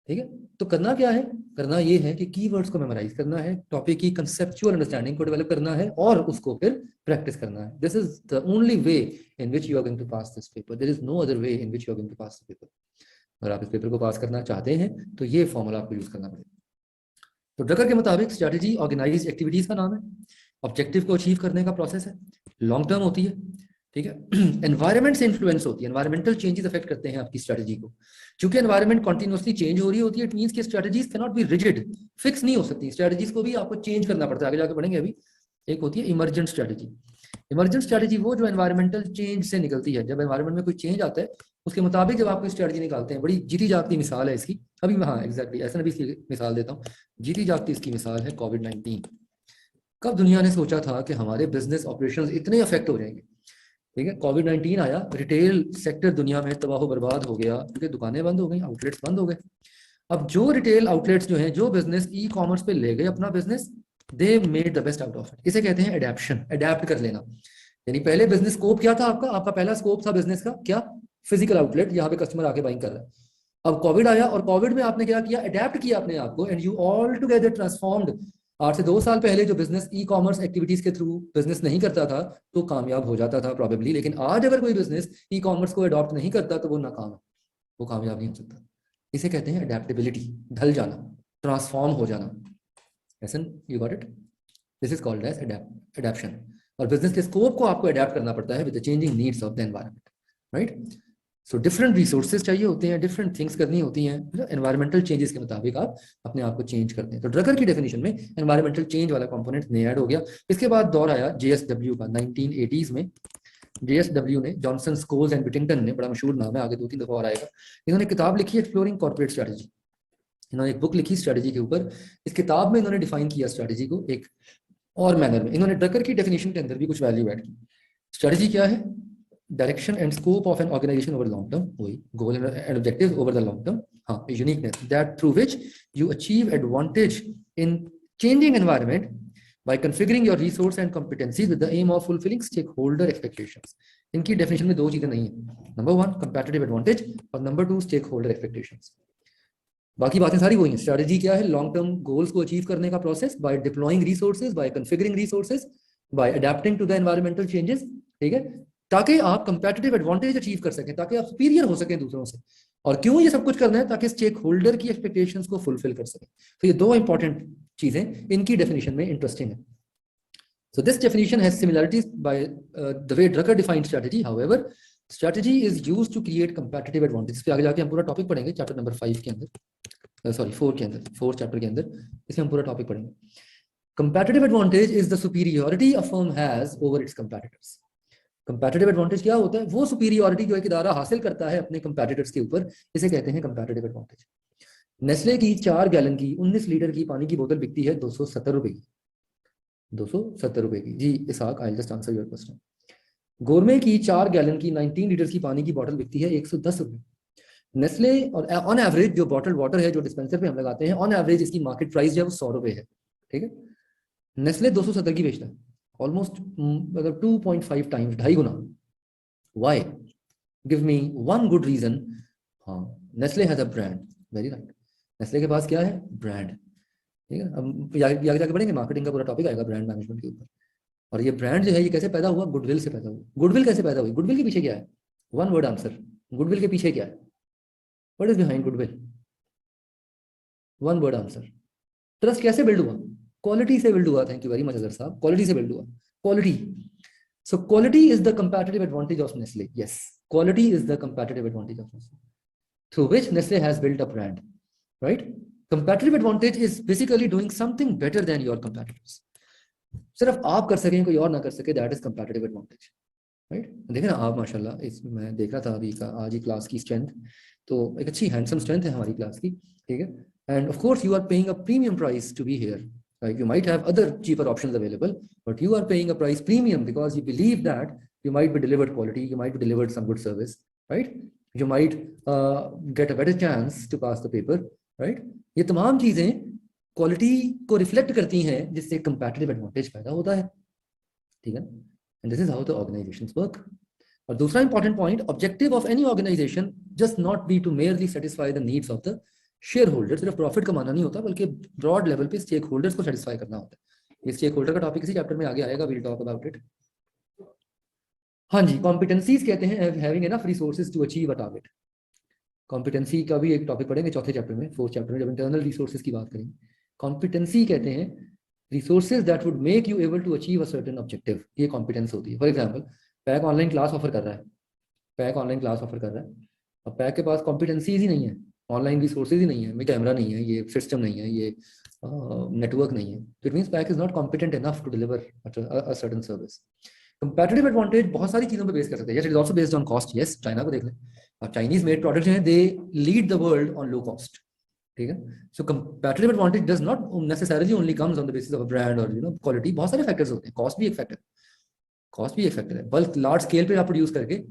ठीक है, तो करना क्या है? करना ये है कि कीवर्ड्स को मेमोराइज करना है, टॉपिक की कंसेप्चुअल अंडरस्टैंडिंग को डेवलप करना है, और उसको फिर प्रैक्टिस करना है. This is the only way in which you are going to pass this paper. There is no other way in which you are going to pass this paper. अगर आप इस पेपर को पास करना चाहते हैं तो ये फॉर्मूला आपको यूज करना पड़ेगा. तो ड्रकर के मुताबिक स्ट्रैटेजी ऑर्गेनाइज एक्टिविटीज का नाम है, ऑब्जेक्टिव को अचीव करने का प्रोसेस है, लॉन्ग टर्म होती है. ठीक है, एनवायरनमेंट से इन्फ्लुएंस होती है, एनवायरमेंटल चेंजेस अफेक्ट करते हैं आपकी स्ट्रेटजी को. क्योंकि एनवायरमेंट कंटिन्यूअसली चेंज हो रही होती है, इट मींस कि strategies can not be rigid, fix नहीं हो सकती. स्ट्रेटजीज को भी आपको चेंज करना पड़ता है. आगे जाकर पढ़ेंगे अभी. एक होती है इमरजेंट स्ट्रेटजी. इमरजेंट स्ट्रेटजी वो जो एनवायरमेंटल चेंज से निकलती है. जब एनवायरमेंट में कोई चेंज आता है, उसके मुताबिक जब आप कोई स्ट्रेटजी निकालते हैं. बड़ी जीती जागती मिसाल है इसकी. अभी मैं, हाँ एग्जैक्टली, ऐसा भी इसकी मिसाल देता हूँ. जीती जागती इसकी मिसाल है कोविड-19. कब दुनिया ने सोचा था कि हमारे बिजनेस ऑपरेशंस इतने अफेक्ट हो जाएंगे. ठीक है, कोविड-19 आया, रिटेल सेक्टर दुनिया में तबाह बर्बाद हो गया, क्योंकि दुकानें बंद हो गई, आउटलेट्स बंद हो गए. अब जो रिटेल आउटलेट्स जो हैं, जो बिजनेस ई कॉमर्स पे ले गए अपना business, they made the best out of it. इसे कहते हैं एडेप्शन, अडेप्ट कर लेना। यानी पहले बिजनेस स्कोप क्या था आपका? आपका पहला स्कोप था बिजनेस का क्या? फिजिकल आउटलेट, यहाँ पे कस्टमर आके बाइंग कर रहा है। अब कोविड आया और कोविड में आपने क्या किया? अडेप्ट किया अपने आप को, and you all together transformed. 8 से 2 साल पहले जो बिजनेस ई कॉमर्स एक्टिविटीज के थ्रू बिजनेस नहीं करता था तो कामयाब हो जाता था प्रॉबेबली, लेकिन आज अगर कोई बिजनेस ई कॉमर्स को अडॉप्ट नहीं करता तो वो नाकाम है, वो कामयाब नहीं हो सकता। इसे कहते हैं अडेप्टेबिलिटी, ढल जाना, ट्रांसफॉर्म हो जाना। Listen, you got it? This is called as adaptation. और बिजनेस के स्कोप को आपको अडेप्ट करना पड़ता है with the changing needs of the environment, right? So different resources चाहिए होते हैं, डिफरेंट थिंग्स करनी होती हैं, एनवायरमेंटल चेंजेस के मुताबिक आप अपने आप को चेंज करते हैं। तो ड्रगर की डेफिनेशन में एनवायरमेंटल चेंज वाला कंपोनेंट नहीं ऐड हो गया। इसके बाद दौर आया JSW का 1980s में। JSW ने, जॉनसन स्कोल्स एंड बिटिंगटन ने, बड़ा मशहूर नाम है, आगे 2-3 दफा और आएगा, इन्होंने किताब लिखी एक्सप्लोरिंग कॉर्पोरेट स्ट्रेटजी। इन्होंने एक बुक लिखी स्ट्रेटजी के ऊपर। इस किताब में इन्होंने डिफाइन किया स्ट्रेटजी को एक और मैनर में। इन्होंने ड्रकर की डेफिनेशन के अंदर भी कुछ वैल्यू ऐड की। स्ट्रेटजी क्या है? Direction and scope of an organisation over long term, वही goal and objective over the long term. हाँ, uniqueness that through which you achieve advantage in changing environment by configuring your resource and competencies with the aim of fulfilling stakeholder expectations. इनकी डेफिनेशन में 2 चीजें नहीं है, नंबर 1 competitive advantage और नंबर 2 stakeholder expectations। बाकी बातें सारी वही हैं। स्ट्रेटजी क्या है? लॉन्ग टर्म गोल्स को अचीव करने का process, by deploying resources, by configuring resources, by adapting to the environmental changes, ठीक है, ताकि आप कंपैटिटिव एडवांटेज अचीव कर सकें, ताकि आप सुपीरियर हो सकें दूसरों से। और क्यों ये सब कुछ करना है? ताकि स्टेक होल्डर की एक्सपेक्टेशंस को फुलफिल कर सकें। तो ये 2 इंपॉर्टेंट चीजें इनकी डेफिनेशन में इंटरेस्टिंग है। So this definition has similarities by the way Drucker defined strategy. However, strategy is used to create competitive advantage. इस पे आगे जाके हम पूरा टॉपिक पढ़ेंगे चैप्टर नंबर 5 के अंदर, सॉरी 4 के अंदर, 4 चैप्टर के अंदर इसमें हम पूरा टॉपिक पढ़ेंगे। Competitive advantage is the superiority a firm has over its competitors. Competitive advantage क्या होता है? वो superiority जो एक इदारा हासिल करता है अपने competitors के ऊपर, इसे कहते हैं competitive advantage। नेस्ले की 4 गैलन की 19 लीटर की पानी की बोतल बिकती है 270 रुपए की। 270 रुपए की जी। Ishaq, I just answer your question. Gourmet की 4 गैलन की 19 लीटर की पानी की बोतल बिकती है 110 रुपए। नेस्ले और ऑन एवरेज जो बॉटल वाटर है जो डिस्पेंसर पे हम लगाते हैं, ऑन एवरेज इसकी मार्केट प्राइस जो है वो 100 रुपए है, ठीक है। नेस्ले 270 की बेचता है, ऑलमोस्ट मतलब 2.5 टाइम्स, 2.5 गुना। Why? Give me one good reason. हाँ, Nestle has a brand, very right. Nestle के पास क्या है? ब्रांड, ठीक है। अब आगे जाके पढ़ेंगे, मार्केटिंग का पूरा टॉपिक आएगा ब्रांड मैनेजमेंट के ऊपर। और ये ब्रांड जो है ये कैसे पैदा हुआ? गुडविल से पैदा हुआ। गुडविल कैसे पैदा हुई? गुडविल के पीछे क्या है? 1 वर्ड आंसर। गुडविल के पीछे क्या है? What is behind goodwill? 1 word answer. Trust कैसे बिल्ड हुआ? क्वालिटी से बिल्ड हुआ। Thank you very much Azhar sahab, quality से बिल्ड हुआ। Quality. So quality is the competitive advantage of Nestle. Yes, quality is the competitive advantage of Nestle through which Nestle has built a brand, right. Competitive advantage is basically doing something better than your competitors. सिर्फ आप कर सकें, कोई और ना कर सके, that is competitive advantage, right. देखें ना आप, माशाल्लाह, इस मैं देख रहा था अभी का आज ही क्लास की स्ट्रेंथ, तो एक अच्छी हैंडसम स्ट्रेंथ है हमारी क्लास की, ठीक है। And of course you are paying a premium price to be here, right. You might have other cheaper options available, but you are paying a price premium because you believe that you might be delivered quality, you might be delivered some good service, right? You might get a better chance to pass the paper, right? ये तमाम चीजें क्वालिटी को रिफ्लेक्ट करती हैं जिससे कंपैटिटिव एडवांटेज पैदा होता है, ठीक है। And this is how the organisations work. और दूसरा important point, objective of any organisation just not be to merely satisfy the needs of the shareholder. सिर्फ प्रॉफिट कमाना नहीं होता, बल्कि ब्रॉड लेवल पे स्टेक होल्डर्स को सेटिस्फाई करना होता है। ये स्टेक होल्डर का टॉपिक इसी चैप्टर में आगे आएगा, वील टॉक अबाउट इट। हाँ जी, कॉम्पिटेंसीज कहते हैं having enough resources to achieve a target. Competency का भी एक टॉपिक पढ़ेंगे चौथे चैप्टर में, 4th चैप्टर में, जब इंटरनल रिसोर्सेज की बात करेंगे। कॉम्पिटेंसी कहते हैं resources that would make you able to achieve a certain objective, ये कॉम्पिटेंस होती है। फॉर एग्जांपल, पैक ऑनलाइन क्लास ऑफर कर रहा है, पैक ऑनलाइन क्लास ऑफर कर रहा है, अब पैक के पास कॉम्पिटेंसीज ही नहीं है, ऑनलाइन रिसोर्सेज ही नहीं है, मैं कैमरा नहीं है, ये सिस्टम नहीं है, ये नेटवर्क नहीं है, तो it means PAC is not competent enough to deliver a certain service. Competitive advantage बहुत सारी चीजों पे बेस कर सकते हैं, it is also based on cost. Yes, China को देख लें, अब चाइनीज मेड प्रोडक्ट्स हैं, they lead the world on low cost, ठीक है। So competitive advantage does not necessarily only comes on the basis of a brand और क्वालिटी। बहुत सारे फैक्टर्स होते हैं, कॉस्ट भी एक फैक्टर है, कॉस्ट भी एक फैक्टर है। बल्क लार्ज स्केल पे आप प्रोड्यूस करके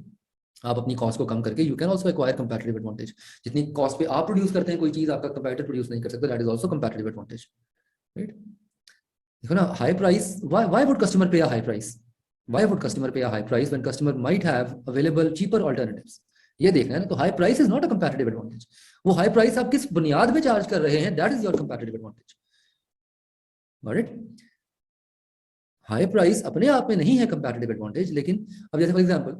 आप अपनी कॉस्ट को कम करके you can also acquire competitive advantage. जितनी कॉस्ट पे आप प्रोड्यूस करते हैं कोई चीज, आपका कंपैटिटर प्रोड्यूस नहीं कर सकता, that is also competitive advantage, right. देखो ना, high price, why would customer pay a high price, why would customer pay a high price when customer might have available cheaper alternatives, ये देखना है ना। तो high price is not a competitive advantage, वो हाई प्राइस आप किस बुनियाद पे चार्ज कर रहे हैं, that is your competitive advantage, right. High price अपने आप में नहीं है कंपैटिटिव एडवांटेज, लेकिन अब जैसे फॉर एग्जांपल,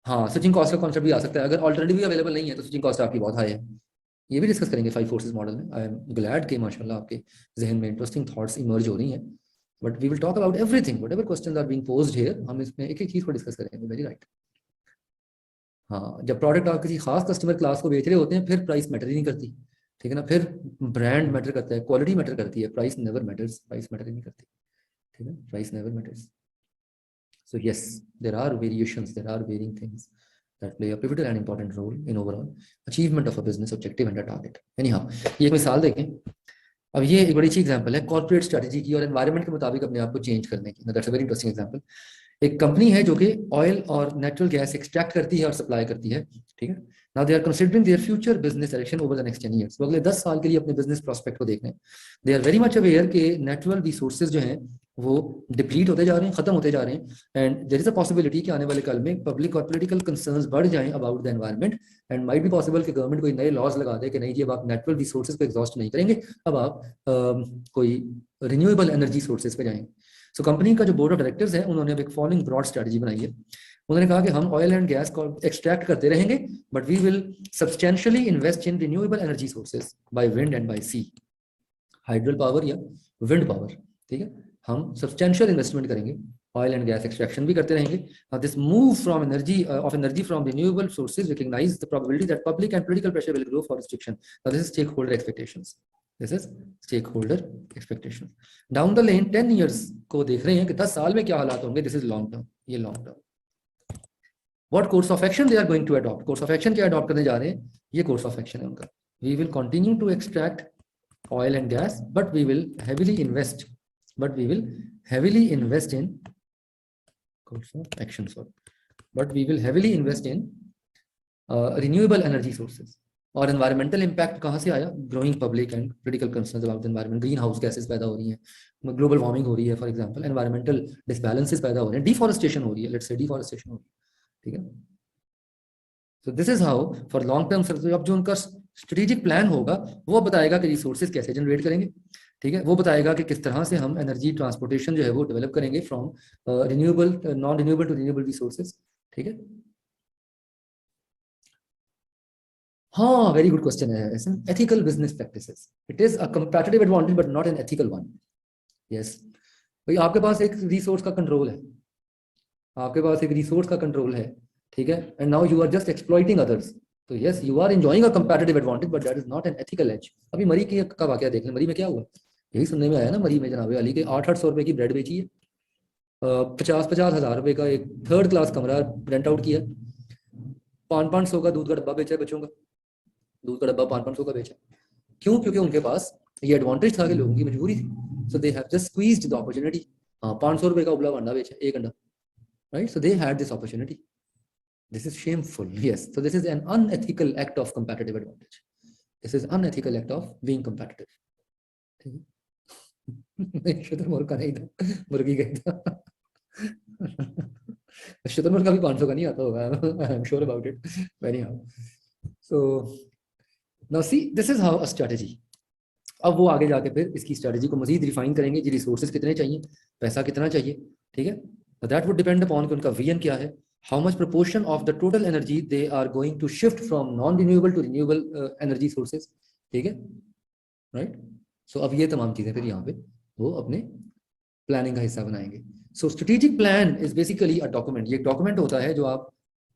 हाँ, स्विचिंग कॉस्ट का कॉन्सेप्ट भी आ सकता है। अगर ऑल्टरनेटिव भी अवेलेबल नहीं है तो स्विचिंग कॉस्ट आपकी बहुत हाई है, ये भी डिस्कस करेंगे 5 फोर्सेस मॉडल में। आई एम ग्लैड कि माशाल्लाह आपके जहन में इंटरेस्टिंग थॉट्स इमर्ज हो रही हैं, but we will talk about everything, whatever questions are being posed here, हम इसमें एक एक चीज को डिस्कस करेंगे, वेरी राइट। हाँ, जब प्रोडक्ट आप किसी खास कस्टमर क्लास को बेच रहे होते हैं फिर प्राइस मैटर ही नहीं करती, ठीक है ना। फिर ब्रांड मैटर करता है, क्वालिटी मैटर करती है, price never matters, price matter ही नहीं करती, ठीक है, price never matters. So yes, there are variations, there are varying things that play a pivotal and important role in overall achievement of a business objective and a target. Anyhow, ये एक मिसाल देखें। अब ये एक बड़ी अच्छी एग्जांपल है कॉर्पोरेट स्ट्रेटजी की और एनवायरनमेंट के मुताबिक अपने आप को चेंज करने की। That's a very interesting example. एक कंपनी है जो कि ऑयल और नेचुरल गैस एक्सट्रैक्ट करती है और सप्लाई करती है, ठीक है। Now they are considering their future business direction over the next 10 years. वो अगले 10 साल के लिए अपने बिजनेस प्रोस्पेक्ट को देख रहे हैं। They are very much aware कि नेचुरल रिसोर्सेज जो हैं वो डिप्लीट होते जा रहे हैं, खत्म होते जा रहे हैं, and there is a possibility कि आने वाले कल में पब्लिक और पॉलिटिकल कंसर्न्स बढ़ जाएं about the environment, and might be possible कि गवर्नमेंट कोई नए लॉज लगा दे कि नहीं जी अब आप नेचुरल रिसोर्सेज को एग्जॉस्ट नहीं करेंगे, अब आप कोई रिन्यूएबल एनर्जी सोर्सेज पे जाएंगे। सो कंपनी का जो बोर्ड ऑफ डायरेक्टर्स है उन्होंने अब एक फॉलोइंग ब्रॉड स्ट्रेटजी बनाई है। उन्होंने कहा कि हम ऑयल एंड गैस को एक्सट्रैक्ट करते रहेंगे, but we will substantially invest in renewable energy sources by wind and by sea, hydel power या विंड पावर, ठीक है। हम सब्सटेंशियल इन्वेस्टमेंट करेंगे, ऑयल एंड गैस एक्सट्रैक्शन भी करते रहेंगे। This move from energy from renewable sources recognise the probability that public and political pressure will grow for restriction. Now this is stakeholder expectations, this is stakeholder expectation. Down the lane 10 years को देख रहे हैं कि 10 साल में क्या हालात होंगे, दिस इज लॉन्ग टर्म, ये long term. What course of action they are going to adopt, course of action क्या अडॉप्ट करने जा रहे हैं, ये कोर्स ऑफ एक्शन है उनका। We will continue to extract oil and gas, but we will heavily invest in course of action, but we will heavily invest in renewable energy sources. और environmental impact कहाँ से आया, growing public and critical concerns about the environment, green house gases पैदा हो रही हैं, global warming हो रही है, for example environmental disbalances पैदा हो रहे हैं, deforestation हो रही है, let's say deforestation हो रही है, ठीक है। So this is how for long term, अब जो उनका स्ट्रेटेजिक प्लान होगा वो बताएगा कि रिसोर्सेज कैसे जनरेट करेंगे, ठीक है। वो बताएगा कि किस तरह से हम एनर्जी ट्रांसपोर्टेशन जो है वो डेवलप करेंगे from renewable non renewable to renewable resources, ठीक है। हाँ, वेरी गुड क्वेश्चन है। Ethical business practices, it is a competitive advantage but not an ethical one. Yes भाई, आपके पास एक रिसोर्स का कंट्रोल है, आपके पास एक रिसोर्स का कंट्रोल है, ठीक है, and now you are just exploiting others. तो yes, you are enjoying a competitive advantage but that is not an ethical edge. अभी मरी की का वाकया देख लें, मरी में क्या हुआ, यही सुनने में आया ना, मरी में जनाब अली के 800 रुपए की ब्रेड बेची है, 50-50 हज़ार रुपए का एक थर्ड क्लास कमरा रेंट आउट किया, 500-500 का दूध का डब्बा बेचा है बच्चों का, दूध का डब्बा 500-500 का बेचा। क्यों? क्योंकि उनके पास ये एडवांटेज था कि लोगों की मजबूरी थी, so they have just squeezed the opportunity. हाँ, 500 रुपए का उबला अंडा बेचा, एक अंडा, right, so they had this opportunity. This is shameful. Yes. So this is an unethical act of competitive advantage. This is unethical act of being competitive. शुतुरमुर्ग का नहीं था, मुर्गी का ही था। शुतुरमुर्ग का भी 500 का नहीं आता होगा, I am sure about it. Anyhow, so now see, this is how a strategy. अब वो आगे जाके फिर इसकी स्ट्रेटजी को मजीद रिफाइन करेंगे, जी रिसोर्सेज कितने चाहिए, पैसा कितना चाहिए, ठीक है। दैट वुड डिपेंड अपॉन कि उनका विजन क्या है, how much proportion of the total energy they are going to shift from non-renewable to renewable energy sources, ठीक है, राइट। सो अब ये तमाम चीजें फिर यहाँ पे वो अपने प्लानिंग का हिस्सा बनाएंगे। So strategic plan is basically a document, ये डॉक्यूमेंट होता है जो आप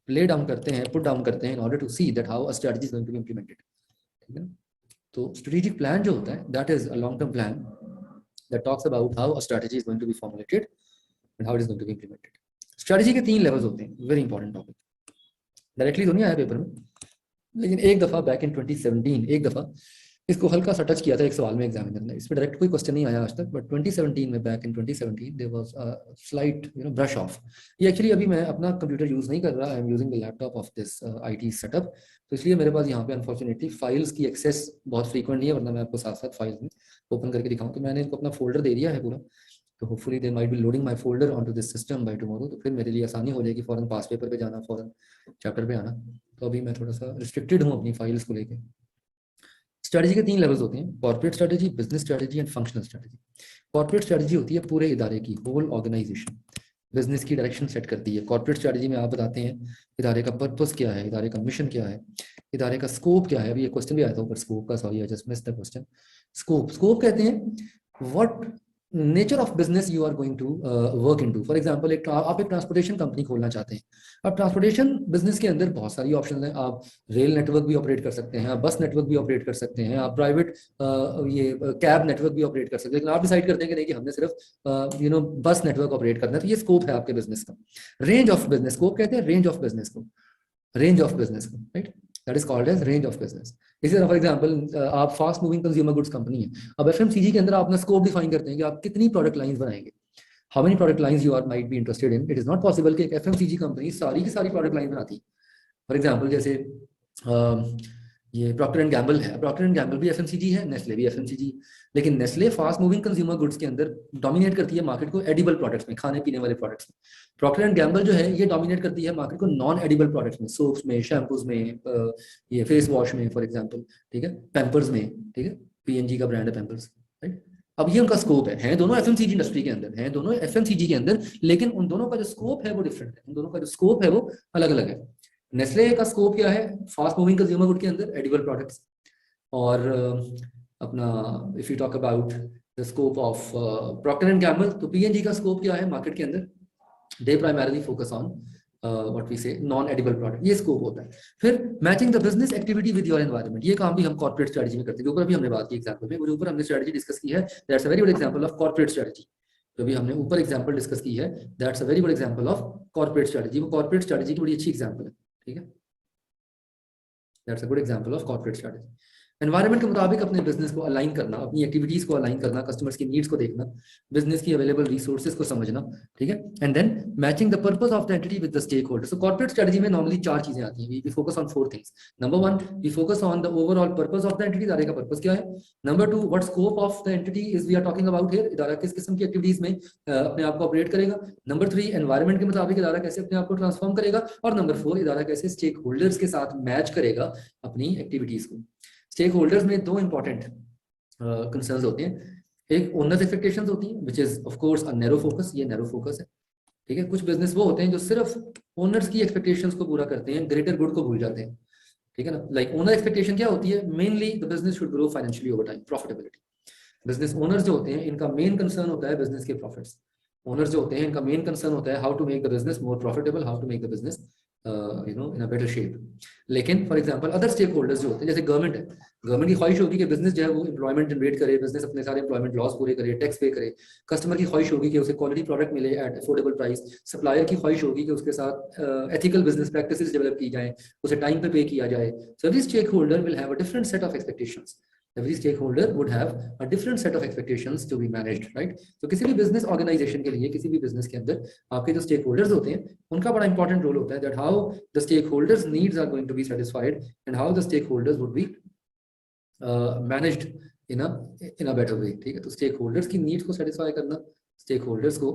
ले डाउन करते हैं, पुट डाउन करते हैं in order to see that how a strategy is going to be implemented, ठीक है। तो स्ट्रेटेजिक प्लान जो होता है that is a long term plan that talks about how a strategy is going to be formulated and how it is going to be implemented. Strategy के 3 लेवल्स होते हैं, वेरी इंपॉर्टेंट टॉपिक, डायरेक्टली तो नहीं आया पेपर में, लेकिन एक दफा बैक इन 2017 एक दफा इसको हल्का सा टच किया था एक सवाल में एग्जामिनर ने, इसमें डायरेक्ट कोई क्वेश्चन नहीं आया आज तक, बट 2017 में, back in 2017 there was a slight brush off. ये एक्चुअली अभी मैं अपना कंप्यूटर यूज नहीं कर रहा, I am using the laptop of this IT setup, तो इसलिए मेरे पास यहाँ पे अनफॉर्चुनेटली फाइल्स की एक्सेस बहुत फ्रीक्वेंट नहीं है, वरना मैं आपको साथ साथ फाइल्स में ओपन करके दिखाऊँ। तो मैंने इनको अपना फोल्डर दे दिया है पूरा, तो hopefully they might be loading my folder on to this system by tomorrow, तो फिर मेरे लिए आसानी हो जाएगी फॉरन पास पेपर पे जाना, फॉरन चैप्टर पे आना। तो अभी मैं थोड़ा सा रिस्ट्रिक्टेड हूँ अपनी फाइल्स को लेके। स्ट्रैटेजी के 3 लेवल्स होते हैं, corporate strategy, business strategy and functional strategy. Corporate strategy होती है पूरे इदारे की, होल ऑर्गेनाइजेशन, बिजनेस की डायरेक्शन सेट करती है। कॉर्पोरेट स्ट्रैटेजी में आप बताते हैं इदारे का पर्पस क्या है, इदारे का मिशन क्या है, इदारे का स्कोप क्या है। अभी ये क्वेश्चन भी आया था ऊपर स्कोप का, sorry I just missed the question. Scope कहते हैं what nature of business you are going to work into. For example आप एक ट्रांसपोर्टेशन कंपनी खोलना चाहते हैं। अब ट्रांसपोर्टेशन बिजनेस के अंदर बहुत सारी ऑप्शन हैं, आप रेल नेटवर्क भी ऑपरेट कर सकते हैं, आप बस नेटवर्क भी ऑपरेट कर सकते हैं, आप प्राइवेट ये कैब नेटवर्क भी ऑपरेट कर सकते हैं, लेकिन आप डिसाइड करते हैं कि नहीं कि हमने सिर्फ बस नेटवर्क ऑपरेट करना है, तो ये स्कोप है आपके बिजनेस का। रेंज ऑफ बिजनेस, स्कोप कहते हैं रेंज ऑफ बिजनेस को, रेंज ऑफ बिजनेस को, right, that is called as range of business. इसी तरह फॉर एग्जांपल आप fast moving consumer goods company है, अब एफएमसीजी के अंदर आप अपना स्कोप डिफाइन करते हैं कि आप कितनी प्रोडक्ट लाइंस बनाएंगे, how many product lines you are might be interested in. It is not possible कि एक एफएमसीजी कंपनी सारी की सारी प्रोडक्ट लाइन बनाती है। फॉर एग्जांपल जैसे ये प्रॉक्टर एंड गैम्बल है, प्रॉक्टर एंड गैम्बल भी एफएमसीजी है, नेस्ले भी एफएमसीजी, लेकिन Nestle fast moving consumer goods के अंदर डोमिनेट करती है मार्केट को एडिबल प्रोडक्ट्स में, खाने पीने वाले प्रोडक्ट्स में। प्रॉक्टर एंड गैम्बल जो है ये डोमिनेट करती है मार्केट को नॉन एडिबल प्रोडक्ट्स में, सोप्स में, शैम्पूज में, ये फेस वॉश में फॉर एग्जाम्पल, ठीक है, पैम्पर्स में, ठीक है, पीएनजी का ब्रांड है पैम्पर्स, राइट। अब ये उनका स्कोप है दोनों एफएमसीजी इंडस्ट्री के अंदर, हैं दोनों एफएमसीजी के अंदर, लेकिन उन दोनों का जो स्कोप है वो डिफरेंट है, उन दोनों का जो स्कोप है वो अलग अलग है। नेस्ले का स्कोप क्या है फास्ट मूविंग कंज्यूमर गुड के अंदर, एडिबल प्रोडक्ट्स। और अपना if you talk about the scope of Procter and Gamble, तो पीएनजी का स्कोप क्या है मार्केट के अंदर, they primarily focus on what we say non edible product, ये स्कोप होता है। फिर matching the business activity with your environment, ये काम भी हम कॉर्पोरेट स्ट्रेटजी में करते हैं, ऊपर अभी हमने बात की एग्जांपल में, ऊपर हमने स्ट्रेटजी डिस्कस की है, that's a very good example of corporate strategy. जो भी हमने ऊपर एग्जांपल डिस्कस की है, that's a very good example of corporate strategy, वो कॉर्पोरेट स्ट्रेटजी की बड़ी अच्छी एग्जांपल है, ठीक है, that's a good example of corporate strategy. Environment के मुताबिक अपने बिजनेस को अलाइन करना, अपनी एक्टिविटीज को अलाइन करना, कस्टमर्स की नीड्स को देखना, बिजनेस की अवेलेबल रिसोर्सेज को समझना, ठीक है, and then matching the purpose of the entity with the stakeholder. So corporate strategy में नॉर्मली 4 चीजें आती हैं, we focus on 4 things. Number 1, we focus on the overall purpose of the entity, इदारे का पर्पस क्या है। Number 2, what scope of the entity is we are talking about here, इदारा किस किस्म की एक्टिविटीज में अपने आप को ऑपरेट करेगा। नंबर 3, एनवायरनमेंट के मुताबिक इदारा कैसे अपने आप को ट्रांसफॉर्म करेगा। और नंबर 4, इदारा कैसे स्टेक होल्डर्स के साथ मैच करेगा अपनी एक्टिविटीज को। स्टेक होल्डर्स में 2 इंपॉर्टेंट कंसर्न्स होते हैं, एक ओनर्स एक्सपेक्टेशंस होती हैं which is of course a narrow focus, ये नैरो फोकस है, ठीक है। कुछ बिजनेस वो होते हैं जो सिर्फ ओनर्स की एक्सपेक्टेशंस को पूरा करते हैं, ग्रेटर गुड को भूल जाते हैं, ठीक है ना। लाइक ओनर एक्सपेक्टेशन क्या होती है, mainly the business should grow financially over time, profitability. Business owners जो होते हैं इनका मेन कंसर्न होता है बिजनेस के प्रॉफिट्स। ओनर्स जो होते हैं इनका मेन कंसर्न होता है how to make the business more profitable, how to make the business in a better shape. लेकिन for example other stakeholders जो होते हैं, जैसे गवर्नमेंट है, गवर्नमेंट की ख्वाहिश होगी कि बिजनेस जो है वो एम्प्लॉयमेंट जनरेट करे, बिजनेस अपने सारे एम्प्लॉयमेंट लॉस पूरे करे, टैक्स पे करे। कस्टमर की ख्वाहिश होगी कि उसे क्वालिटी प्रोडक्ट मिले एट अफोर्डेबल प्राइस। सप्लायर की ख्वाहिश होगी कि उसके साथ एथिकल बिजनेस प्रैक्टिसेस डेवलप की जाए, उसे टाइम पे किया जाए। So every stakeholder will have a different set of expectations, every stakeholder would have a different set of expectations to be managed, right? तो किसी भी बिजनेस ऑर्गेनाइजेशन के लिए, किसी भी बिजनेस के अंदर आपके जो स्टेक होल्डर्स होते हैं उनका बड़ा इंपॉर्टेंट रोल होता है, that how the stakeholders needs are going to be satisfied and how the stakeholders would be managed in a better way, ठीक है। तो स्टेक होल्डर्स की नीड्स को सेटिस्फाई करना, स्टेक होल्डर्स को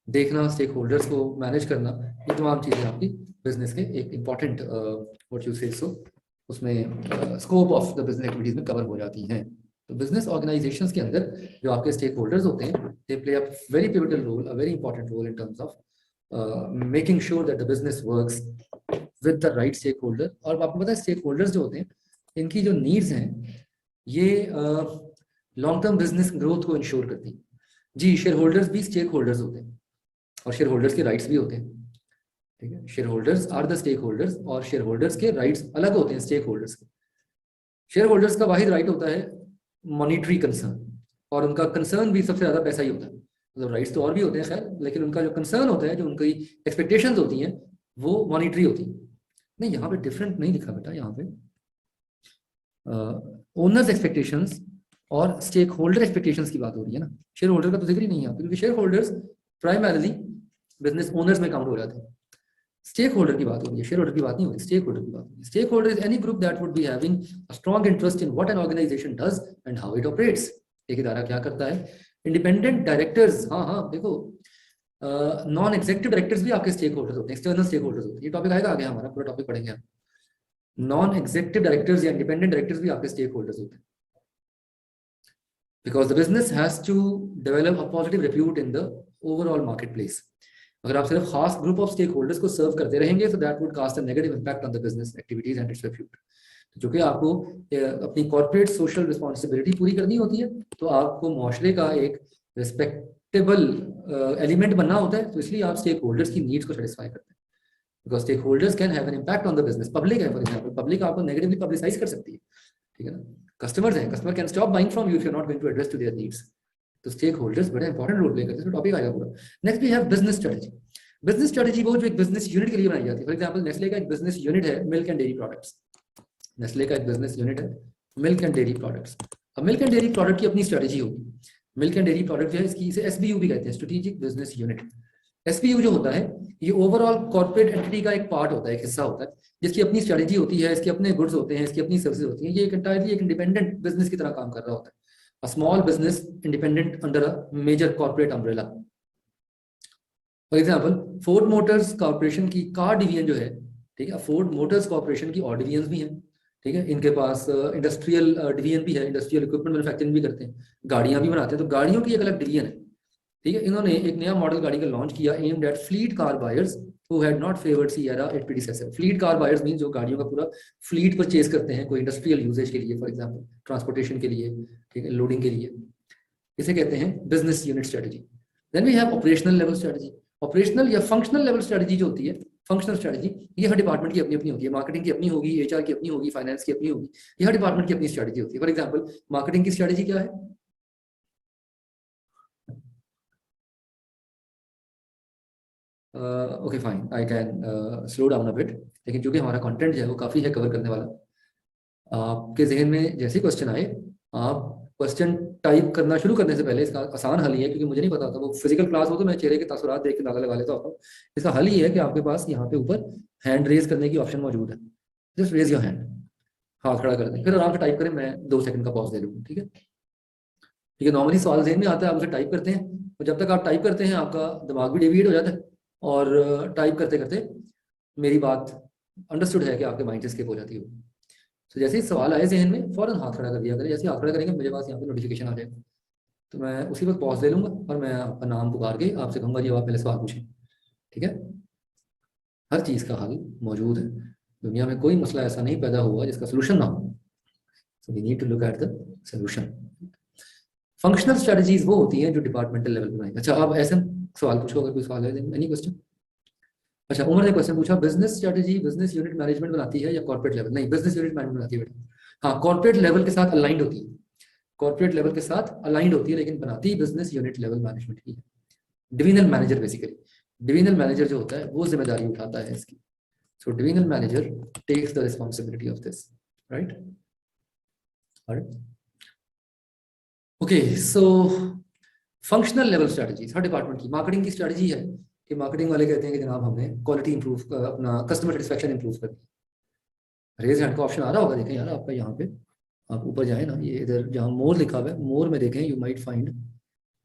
देखना, स्टेक होल्डर्स को मैनेज करना, ये तमाम चीजें आपकी बिजनेस के एक इंपॉर्टेंट व्हाट यू से सो उसमें scope of the business activities में कवर हो जाती हैं। तो बिजनेस ऑर्गेनाइजेशंस के अंदर जो आपके स्टेक होल्डर्स होते हैं, they play a very pivotal role, a very important role in terms of making sure that the business works with the right stakeholder. और आपको पता है स्टेक होल्डर्स जो होते हैं इनकी जो नीड्स हैं ये लॉन्ग टर्म बिजनेस ग्रोथ को इंश्योर करती हैं। जी, शेयर होल्डर्स भी स्टेक होल्डर्स होते हैं और शेयर होल्डर्स के राइट्स भी होते हैं, ठीक है। Shareholders are the stakeholders और शेयर होल्डर्स के राइट्स अलग होते हैं स्टेक होल्डर्स के। शेयर होल्डर्स का वाहिद राइट होता है मॉनिटरी कंसर्न, और उनका कंसर्न भी सबसे ज्यादा पैसा ही होता है। मतलब राइट्स तो और भी होते हैं खैर, लेकिन उनका जो कंसर्न होता है, जो उनकी एक्सपेक्टेशंस होती हैं वो मॉनिटरी होती है। नहीं, यहाँ पे डिफरेंट नहीं लिखा बेटा, यहाँ पे ओनर्स एक्सपेक्टेशंस और स्टेक होल्डर एक्सपेक्टेशंस की बात हो रही है ना, शेयर होल्डर का तो जिक्र ही नहीं है क्योंकि share holders primarily business owners में काउंट हो जाते हैं। स्टेक होल्डर की बात हो रही है, शेयर होल्डर की बात नहीं हो रही, स्टेक होल्डर की बात हो रही है। Stakeholder is any group that would be having a strong interest in what an organisation does and how it operates. एक इदारा क्या करता है, इंडिपेंडेंट डायरेक्टर्स, हाँ देखो नॉन एग्जीक्यूटिव डायरेक्टर्स भी आपके स्टेक होल्डर्स होते हैं, एक्सटर्नल स्टेक होल्डर्स होते हैं। ये टॉपिक आएगा आगे, हमारा पूरा टॉपिक पढ़ेंगे हम। नॉन एग्जीक्यूटिव डायरेक्टर्स या इंडिपेंडेंट डायरेक्टर्स भी आपके स्टेक होल्डर्स होते हैं, because the business has to develop a positive repute in the overall marketplace. अगर आप सिर्फ खास ग्रुप ऑफ स्टेक होल्डर्स को सर्व करते रहेंगे तो that would cast a negative impact on the business activities and its repute. जो कि आपको अपनी कॉर्पोरेट सोशल रिस्पॉन्सिबिलिटी पूरी करनी होती है, तो आपको मुआशरे का एक रिस्पेक्टेबल एलिमेंट बनना होता है, तो इसलिए आप स्टेक होल्डर्स की नीड्स को सेटिस्फाई करते हैं। Because stakeholders can have an impact on the business. Public है फॉर एग्जाम्पल, पब्लिक आपको नेगेटिवली पब्लिसाइज कर सकती है, ठीक है ना। कस्टमर्स हैं, customer can stop buying from you if you are not going to address to their needs. तो स्टेक होल्डर्स बड़े इंपॉर्टेंट रोल प्ले करते हैं, टॉपिक आएगा पूरा। Next we have business strategy. Business strategy वो जो एक बिजनेस यूनिट के लिए बनाई जाती है। फॉर एग्जांपल नेस्ले का एक बिजनेस यूनिट है milk and dairy products. Nestle का एक बिजनेस यूनिट है मिल्क एंड डेयरी प्रोडक्ट्स। अब मिल्क एंड डेयरी प्रोडक्ट की अपनी स्ट्रेटजी होगी। मिल्क एंड डेयरी प्रोडक्ट जो है इसकी इसे एसबीयू भी कहते हैं, स्ट्रेटेजिक बिजनेस यूनिट। एसबीयू जो होता है ये ओवरऑल कॉर्पोरेट एंटिटी का एक पार्ट होता है, एक हिस्सा होता है, जिसकी अपनी स्ट्रेटजी होती है, इसके अपने गुड्स होते हैं, इसकी अपनी सर्विसेज होती हैं। ये एक एंटायरली एक इंडिपेंडेंट बिजनेस की तरह काम कर रहा होता है। A small business independent under a major corporate umbrella. For example, Ford Motors Corporation की कार डिवीजन जो है, ठीक है, Ford Motors Corporation की और डिवीजन भी हैं, ठीक है। इनके पास इंडस्ट्रियल डिवीजन भी है, इंडस्ट्रियल इक्विपमेंट मैन्युफैक्चरिंग भी करते हैं, गाड़ियां भी बनाते हैं, तो गाड़ियों की एक अलग डिवीजन है, ठीक है। इन्होंने एक नया मॉडल गाड़ी का लॉन्च किया aimed at fleet car buyers who had not favored Sierra 8 predecessor. Fleet car buyers mean जो गाड़ियों का पूरा फ्लीट परचेज करते हैं कोई इंडस्ट्रियल यूजेज के लिए, फॉर एग्जांपल ट्रांसपोर्टेशन के लिए, ठीक है, लोडिंग के लिए, इसे कहते हैं business unit strategy. Then we have operational level strategy. Operational या फंक्शनल लेवल स्ट्रेटजी जो होती है, फंक्शनल स्ट्रेटजी, ये हर डिपार्टमेंट की अपनी अपनी होती है। मार्केटिंग की अपनी होगी, एचआर की अपनी होगी, फाइनेंस की अपनी होगी, ये हर डिपार्टमेंट की अपनी स्ट्रेटजी होती है। फॉर एग्जाम्पल मार्केटिंग की स्ट्रेटजी क्या है, okay fine, I can slow down a bit, लेकिन चूंकि हमारा कंटेंट जो है वो काफ़ी है कवर करने वाला, आपके जहन में जैसे क्वेश्चन आए, आप क्वेश्चन टाइप करना शुरू करने से पहले, इसका आसान हल ही है, क्योंकि मुझे नहीं पता था, वो फिजिकल क्लास हो तो मैं चेहरे के तासुरात देख के अंदाजा लगा लेता हूँ। इसका हल ही है कि आपके पास यहाँ पे ऊपर हैंड रेज करने की ऑप्शन मौजूद है। जस्ट रेज योर हैंड, हाथ खड़ा कर दें, फिर आराम से टाइप करें, मैं 2 सेकंड का पॉज दे लूँगा, ठीक है। ठीक है, नॉर्मली सवाल जहन में आता है, आप उसे टाइप करते हैं, और जब तक आप टाइप करते हैं आपका दिमाग भी डेविएट हो जाता है, और टाइप करते करते मेरी बात अंडरस्टूड है कि आपके माइंड से स्किप हो जाती है। तो जैसे ही सवाल आए जहन में फौरन हाथ खड़ा कर दिया करें। जैसे ही हाथ खड़ा करेंगे मेरे पास यहाँ पे नोटिफिकेशन आ जाएगा, तो मैं उसी वक्त पॉज ले लूंगा और मैं आपका नाम पुकार के आपसे कहूँगा जी आप पहले सवाल पूछें, ठीक है। हर चीज़ का हल मौजूद है, दुनिया में कोई मसला ऐसा नहीं पैदा हुआ जिसका सोल्यूशन ना हो। So we need to look at the solution. Functional strategies वो होती हैं जो डिपार्टमेंटल लेवल पे बनाएंगे। अच्छा, आप ऐसे सवाल पूछो, अगर कोई सवाल है, एनी क्वेश्चन। अच्छा, उमर ने क्वेश्चन पूछा, business strategy business unit management बनाती है या कॉर्पोरेट लेवल? नहीं, बिजनेस यूनिट मैनेजमेंट बनाती है बेटा। हाँ, कॉर्पोरेट लेवल के साथ अलाइंड होती है, कॉर्पोरेट लेवल के साथ अलाइंड होती है, लेकिन बनाती बिजनेस यूनिट लेवल मैनेजमेंट ही है। Divisional manager basically, divisional manager जो होता है वो जिम्मेदारी उठाता है इसकी। So divisional manager takes the responsibility of this, right. Okay, so functional level strategies हर डिपार्टमेंट की। मार्केटिंग की स्ट्रेटजी है कि मार्केटिंग वाले कहते हैं कि जनाब हमने क्वालिटी इंप्रूव, अपना कस्टमर सेटिस्फेक्शन इंप्रूव कर दी। रेज हैंड का ऑप्शन आ रहा होगा, देखें यार आपका यहाँ पे, आप ऊपर जाए ना, ये इधर जहाँ मोर लिखा हुआ है, मोर में देखें, you might find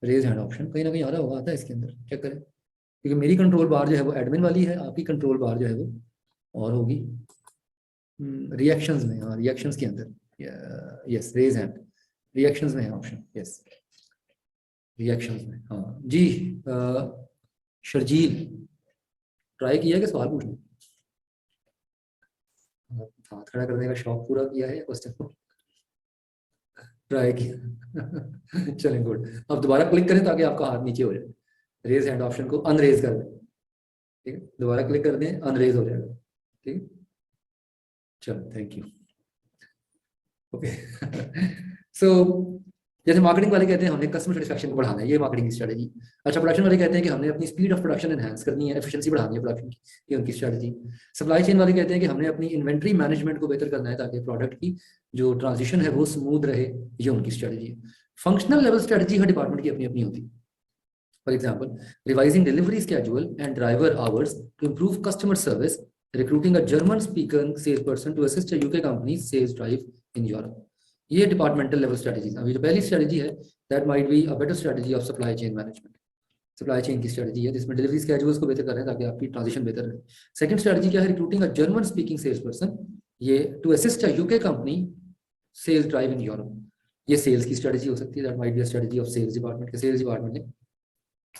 raise hand option, कहीं ना कहीं आ रहा होगा, आता है इसके अंदर, चेक करें। क्योंकि मेरी कंट्रोल बार जो है वो एडमिन वाली है, आपकी कंट्रोल बार जो है वो और होगी रिएक्शंस में। हाँ, रिएक्शंस के अंदर, यस, रेज हैंड रिएक्शंस में है ऑप्शन, यस, रिएक्शंस में। हाँ जी, शर्जील ट्राई किया कि सवाल पूछना, हाथ खड़ा करने का शौक पूरा किया है या क्वेश्चन को ट्राई किया? चलें, गुड। अब दोबारा क्लिक करें ताकि आपका हाथ नीचे हो जाए, रेज हैंड ऑप्शन को अनरेज कर दें, ठीक है, दोबारा क्लिक कर दें, अनरेज हो जाएगा, ठीक है। चलो, थैंक यू। ओके, सो जैसे मार्केटिंग वाले कहते हैं हमने कस्टमर सेटिस्फैक्शन को बढ़ाना है, ये मार्केटिंग की स्ट्रेटजी। अच्छा, प्रोडक्शन वाले कहते हैं कि हमने अपनी स्पीड ऑफ प्रोडक्शन एनहांस करनी है, एफिशिएंसी बढ़ानी है प्रोडक्शन की, ये उनकी स्ट्रेटजी। सप्लाई चेन वाले कहते हैं कि हमने अपनी इन्वेंट्री मैनेजमेंट को बेहतर करना है ताकि प्रोडक्ट की जो ट्रांजिशन है वो स्मूथ रहे, ये उनकी स्ट्रेटजी है। फंक्शनल लेवल स्ट्रेटजी हर डिपार्टमेंट की अपनी अपनी होती है। For example, revising delivery schedule and driver hours to improve customer service, recruiting a German speaking salesperson to assist a UK company's sales drive in Europe. ये डिपार्टमेंटल लेवल स्ट्रेटजीज। अभी जो पहली स्ट्रेटजी है that might be a better strategy of supply chain management, supply chain की स्ट्रेटजी है जिसमें डिलीवरी स्केड्यूल्स को बेहतर कर रहे हैं ताकि आपकी ट्रांजिशन बेहतर रहे। सेकंड स्ट्रेटजी क्या है? Recruiting a German speaking sales person, ये to assist a UK company sales drive in Europe. ये सेल्स की स्ट्रेटजी हो सकती है, that might be a strategy of sales department के। सेल्स डिपार्टमेंट ने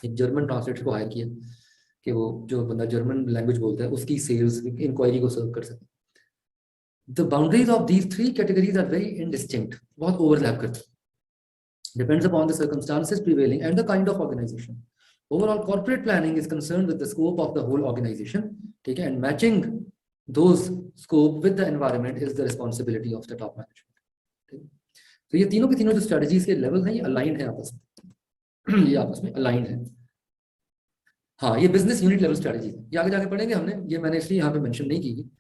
एक जर्मन ट्रांसलेटर को हायर किया कि वो जो बंदा जर्मन लैंग्वेज बोलता है उसकी सेल्स इंक्वायरी को सर्व कर सके। The boundaries of these three categories are very indistinct, बहुत overlap करते हैं, depends upon the circumstances prevailing and the kind of organization. Overall corporate planning is concerned with the scope of the whole organization, ठीक है, and matching those scope with the environment is the responsibility of the top management, ठीक है। तो ये तीनों के तीनों जो स्ट्रेटजीज के लेवल हैं ये अलाइंड है आपस में ये आपस में अलाइंड है। हाँ, ये बिजनेस यूनिट लेवल स्ट्रेटजीज है, ये आगे जाके पढ़ेंगे हमने, ये मैंने इसलिए यहाँ पे मेंशन नहीं की।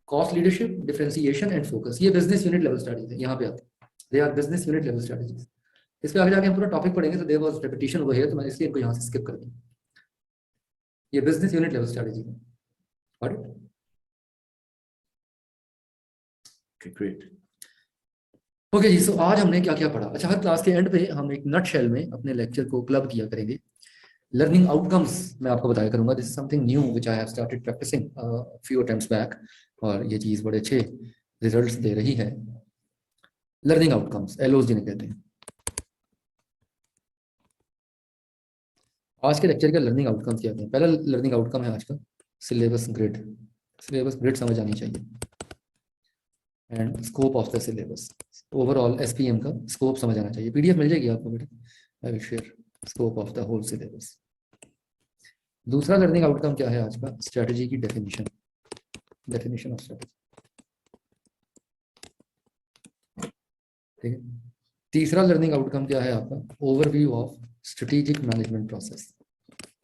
Cost leadership, differentiation and focus, ये बिजनेस यूनिट लेवल स्ट्रेटजीज है, यहाँ पे आते हैं, they are business unit level strategies. इस पे आगे जाके हम पूरा टॉपिक पढ़ेंगे तो there was repetition over here, तो मैंने इसलिए इनको यहाँ से स्किप कर दिया। ये बिजनेस यूनिट लेवल स्ट्रेटजी है। Got it? Okay, great. Okay जी, सो आज हमने क्या क्या पढ़ा? अच्छा, हर क्लास के एंड पे हम एक नट शेल में अपने लेक्चर को क्लब किया करेंगे। लर्निंग आउटकम्स मैं आपको बताया करूंगा, this is something new which I have started practising few attempts back, और ये चीज़ बड़े अच्छे रिजल्ट्स दे रही है। लर्निंग आउटकम्स, एलओस जिन्हें कहते हैं। आज के लेक्चर का लर्निंग आउटकम्स क्या हैं? पहला लर्निंग आउटकम है आज का सिलेबस ग्रिड। सिलेबस ग्रिड समझ आनी चाहिए and scope of the syllabus, overall SPM का स्कोप समझ आना चाहिए। पीडीएफ मिल जाएगी आपको बेटा, I will share scope of the whole syllabus. दूसरा लर्निंग आउटकम क्या है आज का? स्ट्रेटजी की डेफिनेशन, डेफिनेशन ऑफ स्ट्रेटजी, ठीक है। तीसरा लर्निंग आउटकम क्या है आपका? Overview of strategic management process.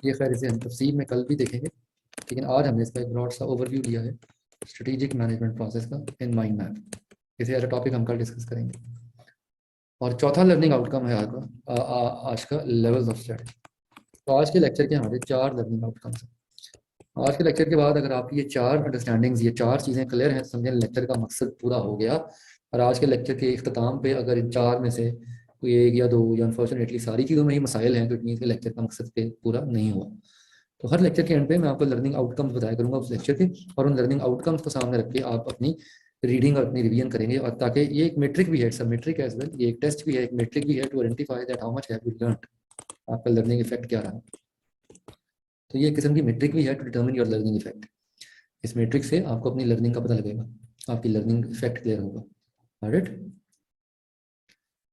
ये खैर इसे हम तफसील में कल भी देखेंगे, लेकिन आज हमने इसका एक ब्रॉड सा ओवरव्यू लिया है स्ट्रेटेजिक मैनेजमेंट प्रोसेस का इन माइंड मैप। इसे एज अ टॉपिक हम कल डिस्कस करेंगे। और चौथा लर्निंग आउटकम है आज का लेवल्स ऑफ स्ट्रेटजी। तो आज के लेक्चर के हमारे 4 लर्निंग आउटकम्स हैं। आज के लेक्चर के बाद अगर आपकी ये 4 अंडरस्टैंडिंग्स, ये 4 चीज़ें क्लियर हैं, समझें लेक्चर का मकसद पूरा हो गया। और आज के लेक्चर के इख्तिताम पे अगर इन 4 में से कोई 1 या 2 या अनफॉर्चुनेटली सारी चीज़ों में ही मसाइल हैं तो इट मीन्स के लेक्चर का मकसद पे पूरा नहीं हुआ। तो हर लेक्चर के एंड पे मैं आपको लर्निंग आउटकम्स बताया करूंगा उस लेक्चर के, और उन लर्निंग आउटकम्स को सामने रख के आप अपनी रीडिंग और अपनी रिवीजन करेंगे। और ताकि ये एक मेट्रिक भी है, सब मेट्रिक एज वेल, ये एक टेस्ट भी है, एक मेट्रिक भी है to identify that how much have you learned, आपका लर्निंग इफेक्ट क्या रहा। तो ये एक किस्म की मेट्रिक भी है to determine your learning effect. इस मेट्रिक से आपको अपनी लर्निंग का पता लगेगा, आपकी लर्निंग इफेक्ट क्लियर होगा। ऑलराइट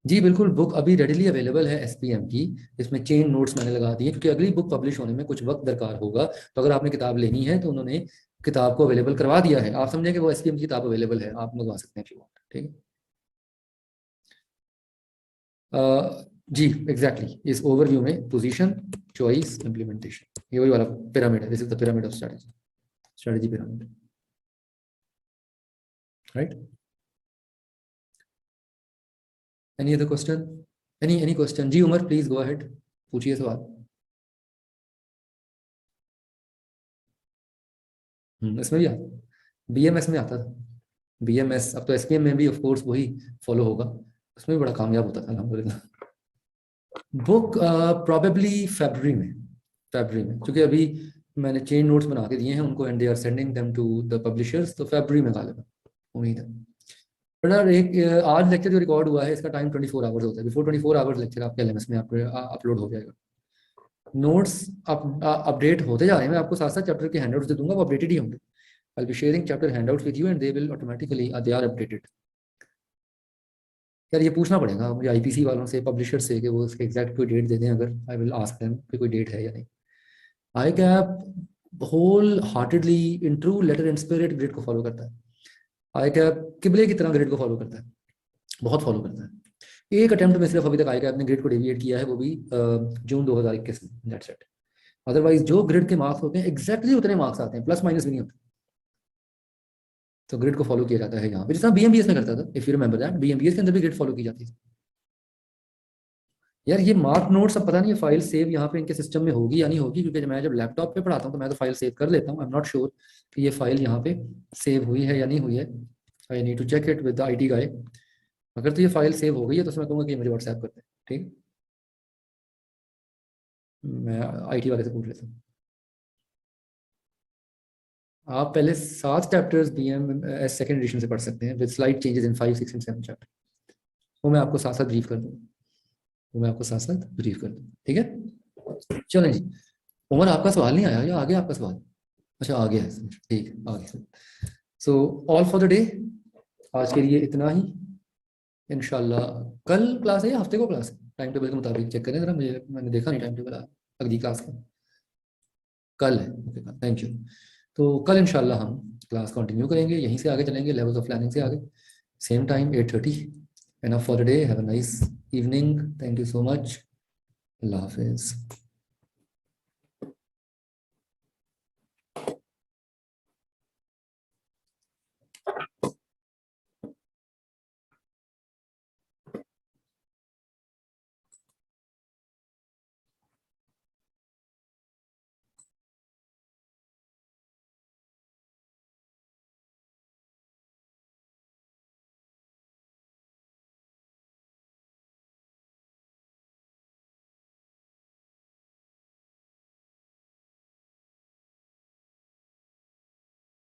जी, बिल्कुल। बुक अभी रेडिली अवेलेबल है एसपीएम की, इसमें चेन नोट्स मैंने लगा दिए क्योंकि अगली बुक पब्लिश होने में कुछ वक्त दरकार होगा। तो अगर आपने किताब लेनी है तो उन्होंने किताब को अवेलेबल करवा दिया है, आप समझें कि वो एसपीएम की किताब अवेलेबल है, आप मंगवा सकते हैं, ठीक है। जी एग्जैक्टली, इस ओवरव्यू में पोजीशन, चॉइस, इंप्लीमेंटेशन, ये वही वाला पिरामिड है। This is the pyramid of strategy, strategy pyramid, right. Any other question? Any question? जी उमर, प्लीज गो अहेड, पूछिए सवाल। इसमें भी आता, बीएमएस में आता था, बीएमएस। अब तो एसपीएम में भी ऑफ कोर्स वही फॉलो होगा, उसमें भी बड़ा कामयाब होता था अल्हम्दुलिल्लाह। बुक प्रोबेबली फरवरी में, क्योंकि अभी मैंने चेन नोट्स बना के दिए हैं उनको and they are sending them to the publishers, तो फरवरी में गालिबा उम्मीद है। बट एक आज लेक्चर जो रिकॉर्ड हुआ है इसका टाइम 24 आवर्स होता है, बिफोर 24 आवर्स लेक्चर आपके एलएमएस में अपलोड हो जाएगा। नोट्स अपडेट होते जा रहे हैं, मैं आपको साथ साथ चैप्टर के हैंडआउट्स दे दूंगा, वो अपडेटेड ही होंगे। I'll be sharing chapter handouts with you and they will automatically they are updated। यार ये पूछना पड़ेगा मुझे आईपीसी वालों से, पब्लिशर से, कि वो उसके एग्जैक्ट कोई डेट दे दें। अगर आई विल आस्क देम कि कोई डेट है या नहीं। I cap wholeheartedly in true letter and spirit grid को फॉलो करता है। आई कैप किबले की तरह ग्रिड को फॉलो करता है, बहुत फॉलो करता है। एक अटेम्प्ट में सिर्फ अभी तक आएगा आपने ग्रिड को डेविएट किया है, वो भी जून 2021 में, दैट्स इट। अदरवाइज जो ग्रिड के मार्क्स होते हैं एग्जैक्टली उतने मार्क्स आते हैं, प्लस माइनस भी नहीं होते। तो ग्रिड को फॉलो किया जाता है यहाँ पे, जिस तरह बीएमबीएस में करता था, इफ यू रिमेंबर दैट, बीएमबीएस के अंदर भी ग्रिड फॉलो की जाती थी। यार ये मार्क नोट्स अब पता नहीं फाइल सेव यहाँ पे इनके सिस्टम में होगी या नहीं होगी, क्योंकि मैं जब लैपटॉप पे पढ़ाता हूँ तो मैं तो फाइल सेव कर लेता हूँ। आई एम नॉट श्योर कि ये फाइल यहाँ पे सेव हुई है या नहीं हुई है। I need to check it with the IT guy. अगर तो ये फाइल सेव हो गई है तो मैं कहूँगा कि मुझे व्हाट्सएप करते हैं, ठीक। मैं IT वाले से पूछ लेता हूँ। आप पहले 7 चैप्टर्स BMS सेकेंड एडिशन से पढ़ सकते हैं with slight changes in 5, 6 and 7 chapter. वो मैं आपको साथ साथ ब्रीफ कर दूँ, ठीक है। चलें जी, उमर आपका सवाल नहीं आया या आ गया आपका सवाल? अच्छा आ गया है, ठीक है आ गया। So all for the day, आज के लिए इतना ही। इंशाल्लाह कल क्लास है या हफ्ते को क्लास है? टाइम टेबल के मुताबिक चेक करें जरा, मुझे मैंने देखा नहीं टाइम टेबल अगली क्लास का। कल है, ओके थैंक यू। तो कल इंशाल्लाह हम क्लास कंटिन्यू करेंगे, यहीं से आगे चलेंगे, लेवल्स ऑफ प्लानिंग से आगे, same time 8:30। Enough for the day, have a nice evening, thank you so much, अल्लाह हाफिज़।